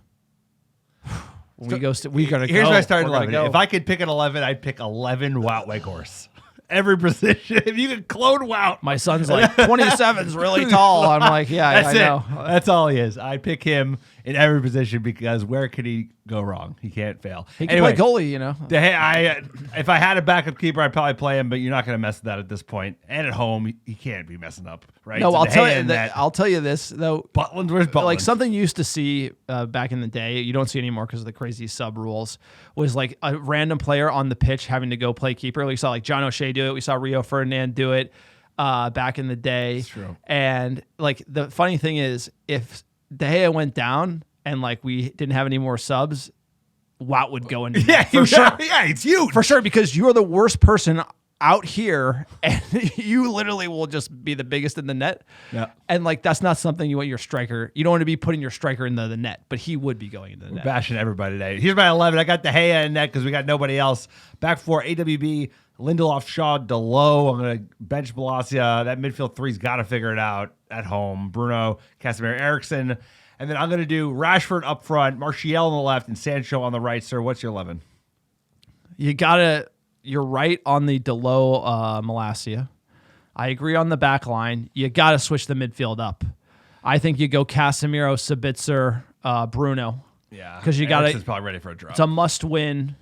We gotta go. Here's my starting We're gonna 11. go. If I could pick an 11, I'd pick 11 Wout Weghorst. Every position. If you could clone Wout. My son's like 27's really tall. I'm like, yeah, That's I know. That's all he is. I'd pick him in every position because where could he go wrong? He can't fail. He can play goalie, you know. If I had a backup keeper, I'd probably play him, but you're not going to mess with that at this point. And at home, he can't be messing up, right? No, So I'll De tell Gea you and that. I'll tell you this though. Butland, where's Butland? Like something you used to see back in the day, you don't see anymore because of the crazy sub rules. Was like a random player on the pitch having to go play keeper. We saw like John O'Shea do it. We saw Rio Ferdinand do it back in the day. That's true. And like the funny thing is, if De Gea went down and like we didn't have any more subs, Wout would go into yeah, for sure. Yeah, it's huge. For sure, because you're the worst person out here, and you literally will just be the biggest in the net. Yeah. And like that's not something you want your striker. You don't want to be putting your striker into the net, but he would be going into the net. Bashing everybody today. Here's my 11. I got De Gea in net because we got nobody else. Back four, AWB, Lindelof, Shaw, Delo. I'm going to bench Bolasia. That midfield three's got to figure it out at home. Bruno, Casemiro, Eriksson. And then I'm going to do Rashford up front, Martial on the left, and Sancho on the right. Sir, what's your 11? You're right on the Delo Malacia. I agree on the back line. You got to switch the midfield up. I think you go Casemiro, Sabitzer, Bruno. Yeah. 'Cause you gotta- Eriksson's probably ready for a drop. It's a must win.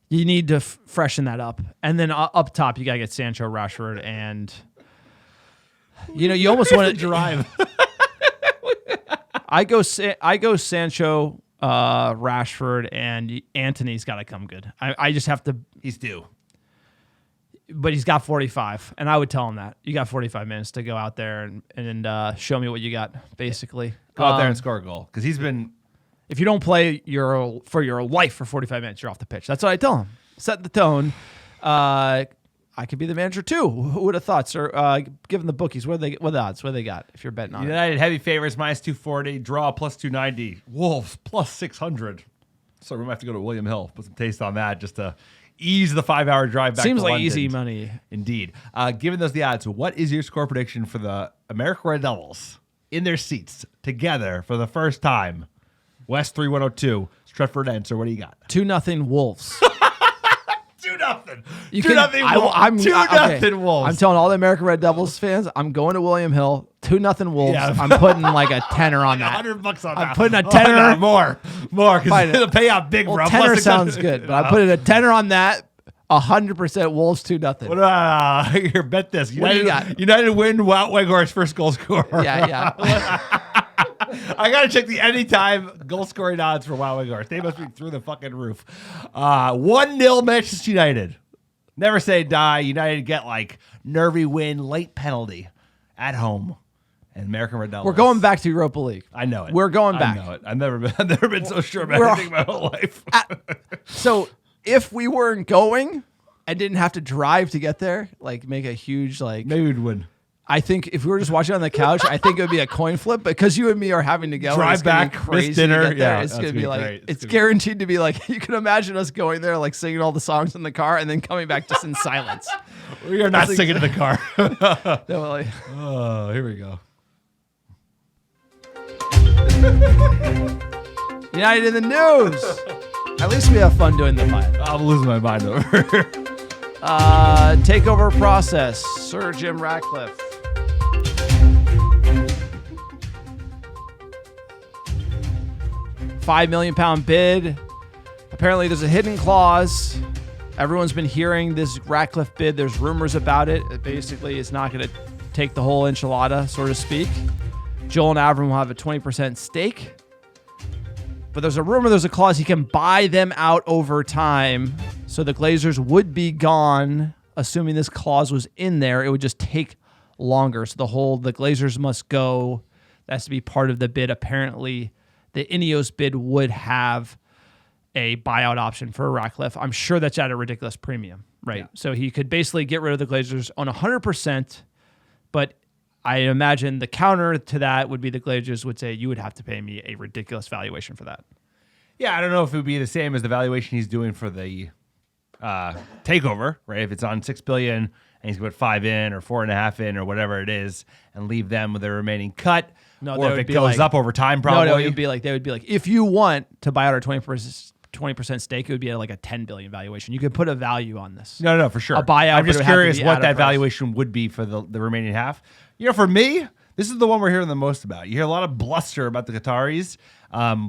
You need to freshen that up. And then up top, you got to get Sancho, Rashford, and you almost want to drive. I go Sancho, Rashford, and Anthony's got to come good. I just have to. He's due. But he's got 45, and I would tell him that you got 45 minutes to go out there and show me what you got. Basically, Go out there and score a goal because he's been. If you don't play for your life for 45 minutes, you're off the pitch. That's what I tell him. Set the tone. I could be the manager too. Who would have thought, sir? Given the bookies, what are the odds? What do they got if you're betting on it? United heavy favorites minus 240, draw plus 290, Wolves plus 600. So we might have to go to William Hill, put some taste on that just to ease the 5-hour drive back Seems to like London. easy money. Indeed. Given those the odds, what is your score prediction for the American Red Devils in their seats together for the first time? West 3-102, Stretford Ents, or what do you got? 2-0 Wolves. 2-0. You 2-0 can- Wolves. I'm 2-0 okay. Wolves. I'm telling all the American Red Devils fans, I'm going to William Hill. 2-0 Wolves. Yeah. I'm putting like a tenner on that. $100 on I'm that. putting a Oh, tenner. no, more, because Fine. it'll pay out big, Well, bro. tenner Plus the- sounds good, but I'm putting a tenner on that. 100% Wolves 2-0. What here, bet this. What do you United, got? United win Wout Weghorst's first goal scorer. Yeah. I got to check the anytime goal scoring odds for Wout Weghorst. They must be through the fucking roof. 1-0 Manchester United. Never say die. United get like nervy win, late penalty at home. And American Red Devils. We're going back to Europa League. I know it. We're going back. I know it. I've never been so sure about We're- anything in my whole life. So if we weren't going and didn't have to drive to get there, like make a huge like, Maybe we'd win. I think if we were just watching on the couch, I think it would be a coin flip because you and me are having to go. and Drive it's gonna be back, miss crazy dinner. To get there. Yeah, it's that's gonna be gonna be like great. it's It's gonna be- guaranteed to be like you can imagine us going there, like singing all the songs in the car and then coming back just in silence. We are not singing in the car. No, like, Oh, here we go. United in the news. At least we have fun doing the fight. I'm losing my mind over here. Takeover process. Sir Jim Ratcliffe. £5 million bid. Apparently, there's a hidden clause. Everyone's been hearing this Ratcliffe bid. There's rumors about it. Basically, it's not going to take the whole enchilada, so to speak. Joel and Avram will have a 20% stake. But there's a rumor, there's a clause he can buy them out over time. So the Glazers would be gone, assuming this clause was in there. It would just take longer. So the Glazers must go. That has to be part of the bid. Apparently, the Ineos bid would have a buyout option for Ratcliffe. I'm sure that's at a ridiculous premium, right? Yeah. So he could basically get rid of the Glazers on 100%, but I imagine the counter to that would be the Glazers would say, you would have to pay me a ridiculous valuation for that. Yeah, I don't know if it would be the same as the valuation he's doing for the takeover, right? If it's on $6 billion and he's going to put $5 in or $4.5 in or whatever it is, and leave them with their remaining cut. No, or they if would it be goes like- up over time, probably. No, it would be like they would be like, if you want to buy out our 20% stake, it would be at like a $10 billion valuation. You could put a value on this. No, for sure. A buyout, I'm but it just would have to curious be what at a that price. valuation would be for the remaining half. You know, for me, this is the one we're hearing the most about. You hear a lot of bluster about the Qataris.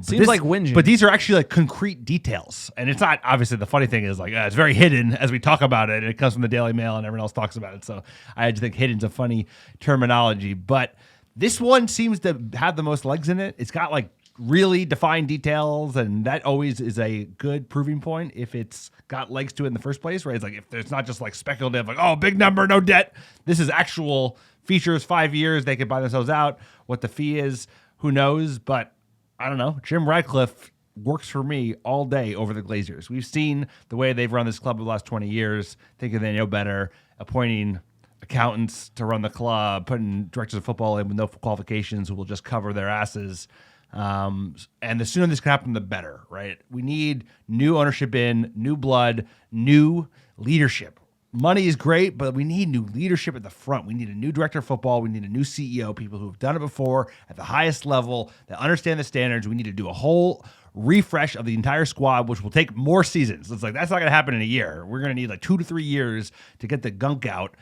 Seems like whinging. But these are actually like concrete details. And it's not, obviously, the funny thing is like, it's very hidden as we talk about it. It comes from the Daily Mail and everyone else talks about it. So I just think hidden's a funny terminology. But this one seems to have the most legs in it. It's got like really defined details, and that always is a good proving point if it's got legs to it in the first place, right? It's like if it's not just like speculative, like, oh, big number, no debt. This is actual features, 5 years, they could buy themselves out. What the fee is, who knows? But I don't know. Jim Ratcliffe works for me all day over the Glazers. We've seen the way they've run this club over the last 20 years, thinking they know better, appointing accountants to run the club, putting directors of football in with no qualifications who will just cover their asses. And the sooner this can happen, the better, right? We need new ownership in, new blood, new leadership. Money is great, but we need new leadership at the front. We need a new director of football. We need a new CEO, people who have done it before at the highest level that understand the standards. We need to do a whole refresh of the entire squad, which will take more seasons. It's like, that's not going to happen in a year. We're going to need like 2 to 3 years to get the gunk out.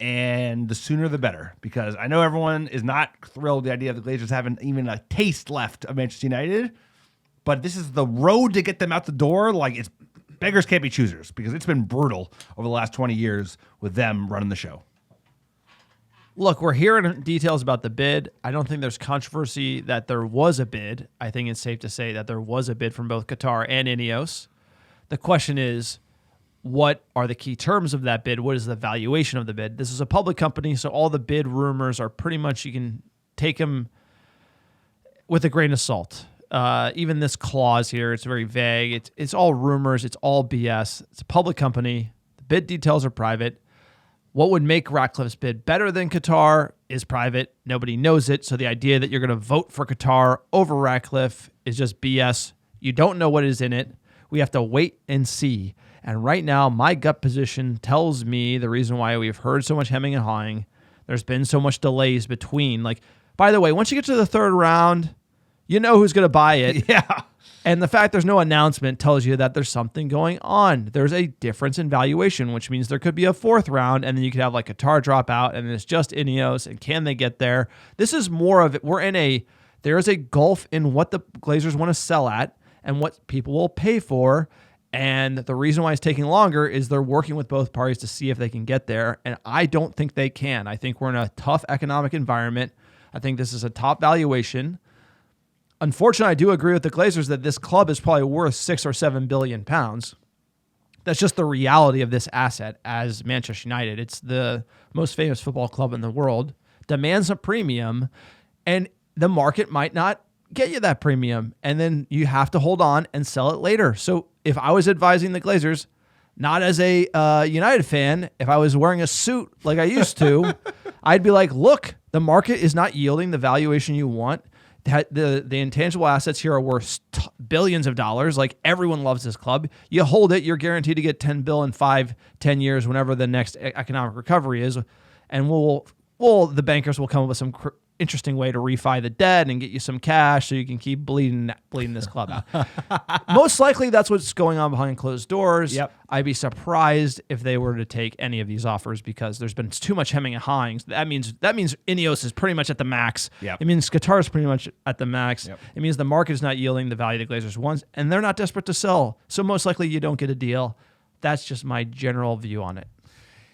And the sooner the better, because I know everyone is not thrilled with the idea of the Glazers having even a taste left of Manchester United, but this is the road to get them out the door. Like, it's beggars can't be choosers, because it's been brutal over the last 20 years with them running the show. Look, we're hearing details about the bid. I don't think there's controversy that there was a bid. I think it's safe to say that there was a bid from both Qatar and Ineos. The question is, what are the key terms of that bid? What is the valuation of the bid? This is a public company, so all the bid rumors are pretty much, you can take them with a grain of salt. Even this clause here, it's very vague. It's all rumors. It's all BS. It's a public company. The bid details are private. What would make Ratcliffe's bid better than Qatar is private. Nobody knows it. So the idea that you're going to vote for Qatar over Ratcliffe is just BS. You don't know what is in it. We have to wait and see. And right now, my gut position tells me the reason why we've heard so much hemming and hawing, there's been so much delays between. Like, by the way, once you get to the third round, you know who's going to buy it. Yeah. And the fact there's no announcement tells you that there's something going on. There's a difference in valuation, which means there could be a fourth round, and then you could have like Qatar drop out, and it's just Ineos, and can they get there? This is more of it. There is a gulf in what the Glazers want to sell at and what people will pay for. And the reason why it's taking longer is they're working with both parties to see if they can get there. And I don't think they can. I think we're in a tough economic environment. I think this is a top valuation. Unfortunately, I do agree with the Glazers that this club is probably worth 6 or 7 billion pounds. That's just the reality of this asset as Manchester United. It's the most famous football club in the world, demands a premium, and the market might not get you that premium. And then you have to hold on and sell it later. So if I was advising the Glazers, not as a United fan, if I was wearing a suit like I used to, I'd be like, look, the market is not yielding the valuation you want. The intangible assets here are worth billions of dollars. Like, everyone loves this club. You hold it, you're guaranteed to get 10 bill in 5-10 years, whenever the next economic recovery is. And the bankers will come up with some interesting way to refi the debt and get you some cash so you can keep bleeding this club out. Most likely that's what's going on behind closed doors. Yep. I'd be surprised if they were to take any of these offers because there's been too much hemming and hawing. That means Ineos is pretty much at the max. Yep. It means Qatar is pretty much at the max. Yep. It means the market is not yielding the value the Glazers want, and they're not desperate to sell. So most likely you don't get a deal. That's just my general view on it.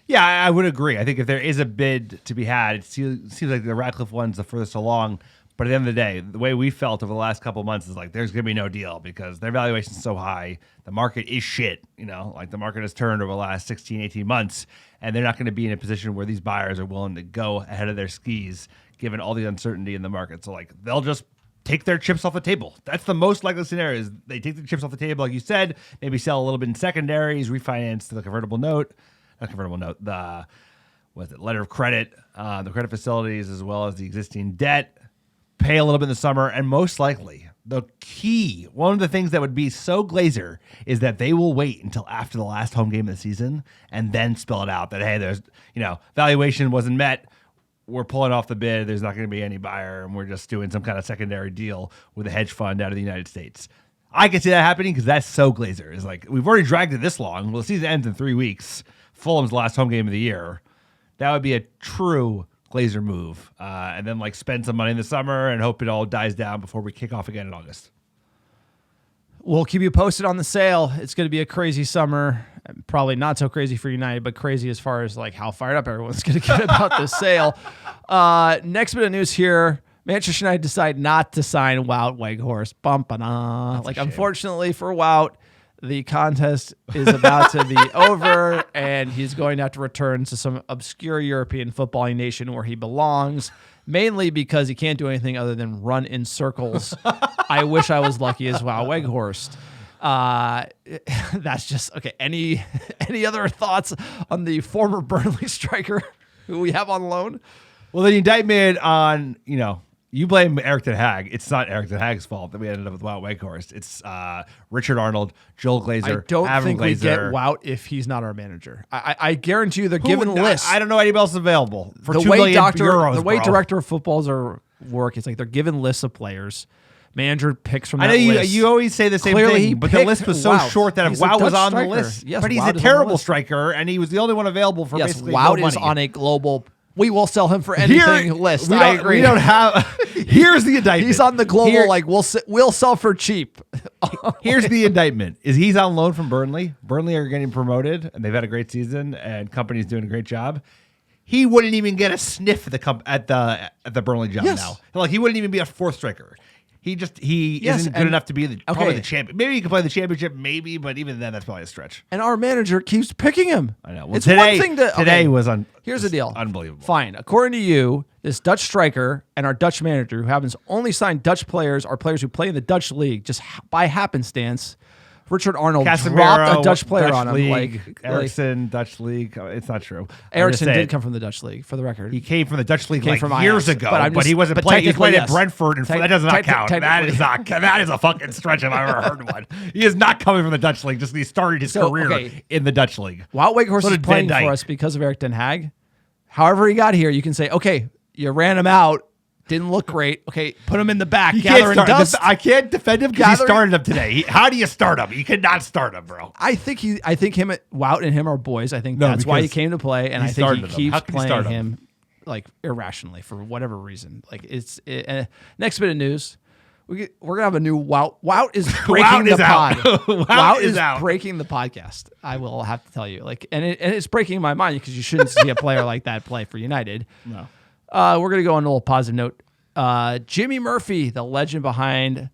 Yeah, I would agree. I think if there is a bid to be had, it seems like the Ratcliffe one's the furthest along. But at the end of the day, the way we felt over the last couple of months is like there's going to be no deal because their valuation's so high. The market is shit. Like the market has turned over the last 16, 18 months, and they're not going to be in a position where these buyers are willing to go ahead of their skis given all the uncertainty in the market. So like they'll just take their chips off the table. That's the most likely scenario is they take the chips off the table, like you said, maybe sell a little bit in secondaries, refinance the convertible note. The letter of credit, the credit facilities, as well as the existing debt, pay a little bit in the summer, and most likely one of the things that would be so Glazer is that they will wait until after the last home game of the season and then spell it out that, hey, there's, valuation wasn't met. We're pulling off the bid. There's not going to be any buyer, and we're just doing some kind of secondary deal with a hedge fund out of the United States. I can see that happening because that's so Glazer. It's like, we've already dragged it this long. Well, the season ends in 3 weeks. Fulham's last home game of the year. That would be a true Glazer move. And then spend some money in the summer and hope it all dies down before we kick off again in August. We'll keep you posted on the sale. It's going to be a crazy summer. Probably not so crazy for United, but crazy as far as how fired up everyone's going to get about this sale. Next bit of news here. Manchester United decide not to sign Wout Weghorst. Unfortunately for Wout, the contest is about to be over, and he's going to have to return to some obscure European footballing nation where he belongs, mainly because he can't do anything other than run in circles. I wish I was lucky as Wout Weghorst. That's just okay. Any other thoughts on the former Burnley striker who we have on loan? Well, the indictment on, you blame Erik ten Hag. It's not Erik ten Hag's fault that we ended up with Wout Weghorst. It's Richard Arnold, Joel Glazer, I don't Avram think Glazer. we get Wout if he's not our manager. I guarantee you they're given lists. I don't know anybody else available for the €2 way million. The way director of footballs work is they're given lists of players. Manager picks from that I know list. you always say the same Clearly he thing, but the picked list was so Wout. short that if He's a Wout was Dutch on striker. the list, Yes, but he's Wout a is on the terrible list. striker, and he was the only one available for Yes, basically Wout no is money. on a global. We will sell him for anything list. I agree. We don't have. Here's the indictment. He's on the global. We'll sell for cheap. Here's the indictment: is he's on loan from Burnley. Burnley are getting promoted, and they've had a great season, and company's doing a great job. He wouldn't even get a sniff at the Burnley job Yes. now. He wouldn't even be a fourth striker. He Yes, isn't good and- enough to be probably okay. the champion. Maybe he could play the championship, maybe, but even then, that's probably a stretch. And our manager keeps picking him. I know. Well, It's today, one thing to today was Here's the deal. unbelievable. Fine. According to you, this Dutch striker and our Dutch manager, who happens only signed Dutch players, are players who play in the Dutch league, just by happenstance, Richard Arnold Casemiro, dropped a Dutch player on him. League, Eriksson, Dutch League. It's not true. Eriksson did come from the Dutch League, for the record. He came from the Dutch League Came from years Ajax, ago, but he wasn't playing. He played at technically, yes. Brentford, and that does not count. That technically. is not. That is a fucking stretch if I've ever heard one. He is not coming from the Dutch League. Just he started his career in the Dutch League. Wout Weghorst So is did playing Van Dijk. for us because of Erik ten Hag. However he got here, you can say, okay, you ran him out. Didn't look great. Okay, put him in the back. Gathering dust. I can't defend him because he started him today. How do you start him? You cannot start him, bro. I think Wout and him are boys. I think that's why he came to play, and I think he keeps playing him like irrationally for whatever reason. Like next bit of news, we're gonna have a new Wout. Wout is breaking the pod. Wout is breaking the podcast. I will have to tell you, and it's breaking my mind because you shouldn't see a player like that play for United. No. We're going to go on a little positive note. Jimmy Murphy, the legend behind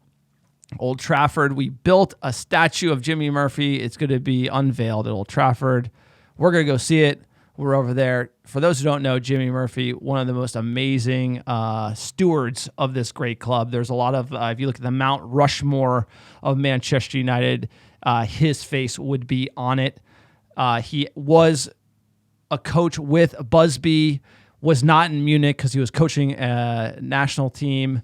Old Trafford. We built a statue of Jimmy Murphy. It's going to be unveiled at Old Trafford. We're going to go see it. We're over there. For those who don't know, Jimmy Murphy, one of the most amazing stewards of this great club. There's a lot of, if you look at the Mount Rushmore of Manchester United, his face would be on it. He was a coach with Busby, was not in Munich because he was coaching a national team.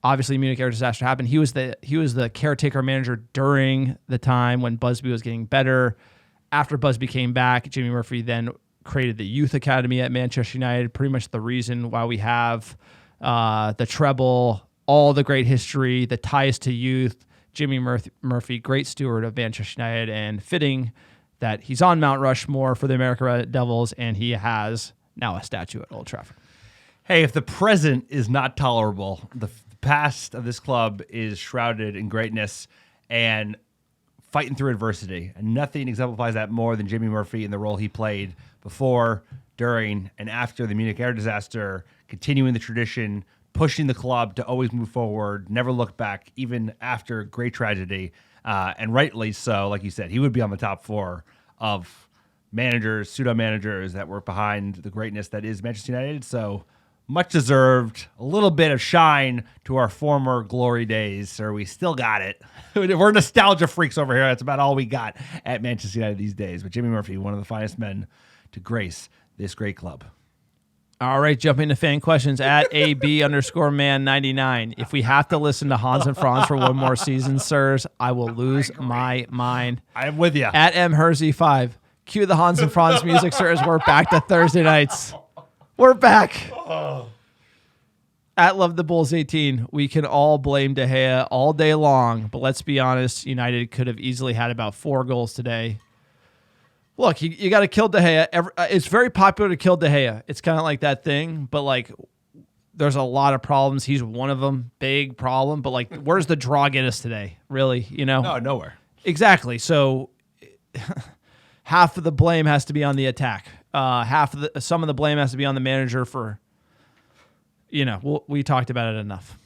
Obviously, Munich air disaster happened. He was the caretaker manager during the time when Busby was getting better. After Busby came back, Jimmy Murphy then created the youth academy at Manchester United. Pretty much the reason why we have the treble, all the great history, the ties to youth. Jimmy Murphy, great steward of Manchester United, and fitting that he's on Mount Rushmore for the America Red Devils, and he has now a statue at Old Trafford. Hey, if the present is not tolerable, the past of this club is shrouded in greatness and fighting through adversity. And nothing exemplifies that more than Jimmy Murphy in the role he played before, during, and after the Munich air disaster, continuing the tradition, pushing the club to always move forward, never look back, even after great tragedy. And rightly so, like you said, he would be on the top four of managers, pseudo-managers that were behind the greatness that is Manchester United. So much deserved. A little bit of shine to our former glory days, sir. We still got it. We're nostalgia freaks over here. That's about all we got at Manchester United these days. But Jimmy Murphy, one of the finest men to grace this great club. All right, jumping to fan questions at AB_man99. If we have to listen to Hans and Franz for one more season, sirs, I will lose my mind. I'm with you. At MHersey5. Cue the Hans and Franz music, sirs. We're back to Thursday nights. We're back. At Love the Bulls 18, we can all blame De Gea all day long, but let's be honest, United could have easily had about 4 goals today. Look, you got to kill De Gea. It's very popular to kill De Gea. It's kind of like that thing, but there's a lot of problems. He's one of them, big problem. But where's the draw get us today? Really, No, nowhere. Exactly. So half of the blame has to be on the attack. Some of the blame has to be on the manager for, we talked about it enough.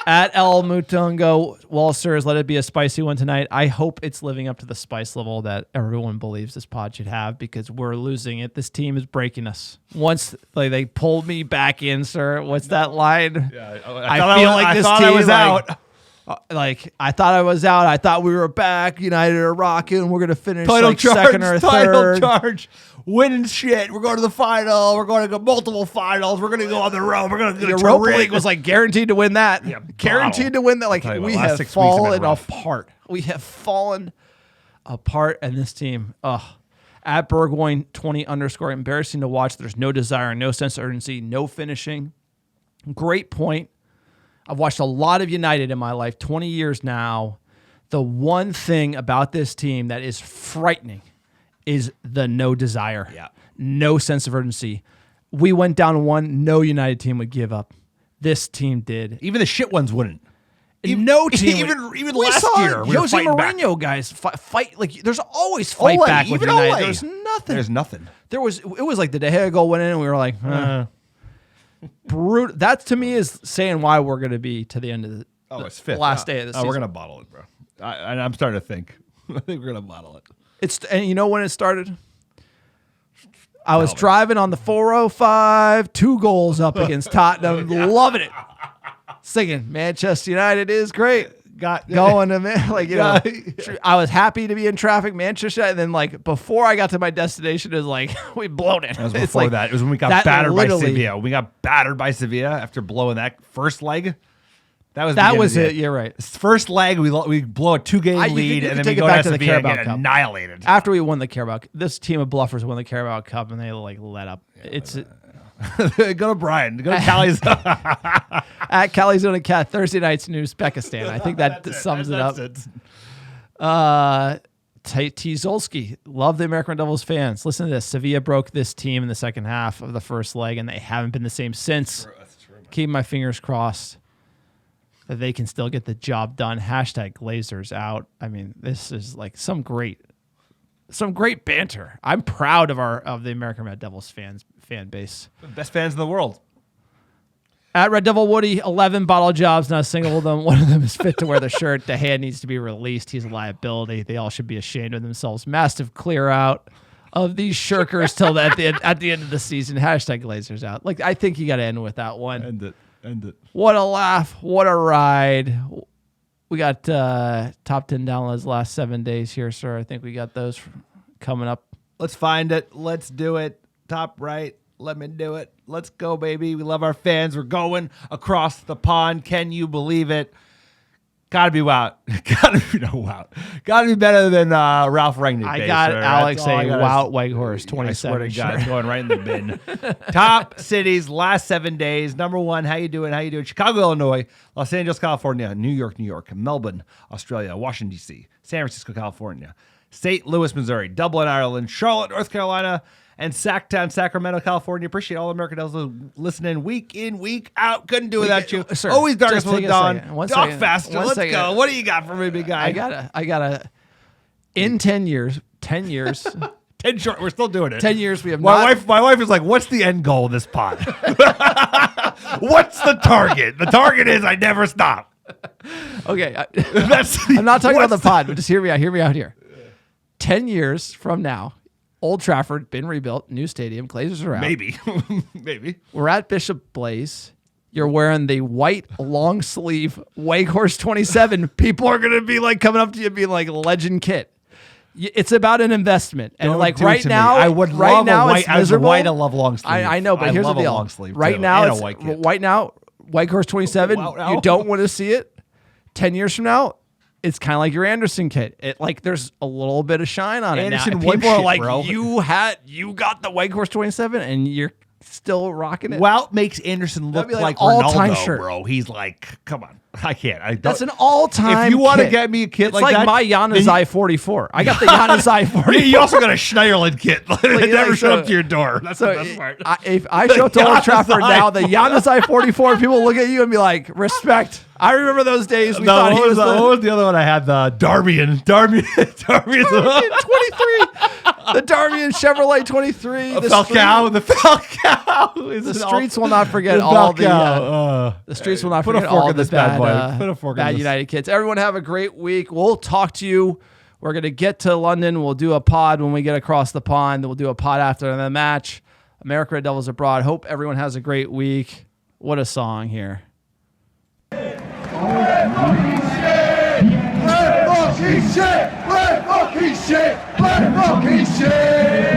At El Mutungo, well, sirs, let it be a spicy one tonight. I hope it's living up to the spice level that everyone believes this pod should have, because we're losing it. This team is breaking us. Once they pulled me back in, sir. What's that line? Yeah, I feel like this team was out. I thought I was out. I thought we were back. United are rocking. We're gonna finish second or third. Charge. Winning shit. We're going to the final. We're going to go multiple finals. We're going to go on the road. We're going to the Europa League was guaranteed to win that. Yeah, guaranteed to win that. We have 6 weeks have been fallen rough. apart. We have fallen apart, and this team. At Burgoyne20 _ embarrassing to watch. There's no desire, no sense of urgency, no finishing. Great point. I've watched a lot of United in my life, 20 years now. The one thing about this team that is frightening is the no desire, no sense of urgency. We went down 1, no United team would give up. This team did. Even the shit ones wouldn't. No team. Even last year, we were Jose fighting back. Mourinho guys fight there's always fight back with United. Ole. There's nothing. There's nothing. It was like the De Gea goal went in, and we were like, brutal. That to me is saying why we're going to be to the end of It's fifth. last day of the season. We're going to bottle it, bro. I'm starting to think. I think we're going to bottle it. And you know when it started? I was driving on the 405, 2 goals up against Tottenham, loving it. Singing, Manchester United is great. going to like I was happy to be in traffic, Manchester, and then like before I got to my destination, it was like we blown it. That was It's before like, that. It was when we got battered by Sevilla. We got battered by Sevilla after blowing that first leg. That was it. You're right. First leg, we blow a 2-game lead, you and then take we it go back to to the Sevilla and Carabao get Cup. annihilated. After we won the Carabao, this team of bluffers won the Carabao Cup, and they like let up. It's Go to Brian. Go to Cali's. at Calizona Cat Thursday nights in Uzbekistan. I think that sums it up. Tzolski, love the American Red Devils fans. Listen to this. Sevilla broke this team in the second half of the first leg, and they haven't been the same since. Keep my fingers crossed that they can still get the job done. Hashtag Glazers out. I mean, this is like some great banter. I'm proud of the American Red Devils fan base. The best fans in the world. At Red Devil Woody, 11 bottle jobs, not a single of them. One of them is fit to wear the shirt. De Gea needs to be released. He's a liability. They all should be ashamed of themselves. Massive clear out of these shirkers till at the end of the season. Hashtag Glazers out. Like, I think you got to end with that one. End it. What a laugh. What a ride. We got top 10 downloads last 7 days here, sir. I think we got those coming up. Let's find it. Let's do it. Top right. Let me do it. Let's go, baby. We love our fans. We're going across the pond. Can you believe it? Gotta be wow. Gotta be better than Ralph Rangnick. I got Alex a Wout Weghorst 27. I swear to God, it's going right in the bin. Top cities last 7 days. Number 1, how you doing? Chicago, Illinois, Los Angeles, California, New York, Melbourne, Australia, Washington, D.C., San Francisco, California, St. Louis, Missouri, Dublin, Ireland, Charlotte, North Carolina, and Sacktown, Sacramento, California. Appreciate all American Devils listening week in, week out. Couldn't do without you. Sir, Always darkest just with take a dawn. second. One Talk second. faster. One Let's second. go. What do you got for me, big guy? I gotta. In 10 years, 10 years, 10 short. We're still doing it. 10 years. We have My wife is like, "What's the end goal of this pod? What's the target? The target is I never stop." Okay, That's I'm not talking about the pod, but just hear me out. Hear me out here. 10 years from now, Old Trafford been rebuilt, new stadium, Glazers are out. Maybe. We're at Bishop Blaze. You're wearing the white long sleeve Weghorst 27. People are gonna be like coming up to you and being like legend kit. It's about an investment, and Don't like do it right to me. now, I would right love now a white. it's As a miserable. white, I love long sleeve. I know, but I here's the love a deal. long sleeve Right too, now, and a it's white kit. right now. Weghorst 27. Wow. You don't want to see it. 10 years from now, it's kind of like your Anderson kit. It like there's a little bit of shine on Anderson it now. won People are shit, like, bro. you got the Weghorst 27, and you're still rocking it. Wout makes Anderson look That'd be like like an all-time Ronaldo, shirt. bro. He's like, come on, I can't. That's an all-time. If you want to kit. get me a kit it's like like that, my Januzaj 44. I got the Januzaj 44. You also got a Schneiderlin kit. It never like, showed so- up to your door. That's So the best part. if I show up to Old Trafford Januzaj now, the Januzaj 44, people look at you and be like, respect. I remember those days. We thought he was what was the other one I had? The Darbian. the 23. The Darbian Chevrolet 23. The Falcao. The Falcao. The streets will not forget all the streets will not Put a forget fork all in the this bad bad, boy. Put a fork in bad this. United kids. Everyone have a great week. We'll talk to you. We're going to get to London. We'll do a pod when we get across the pond. We'll do a pod after the match. America Red Devils abroad. Hope everyone has a great week. What a song here. Red fucking shit! Red fucking shit! Red fucking shit!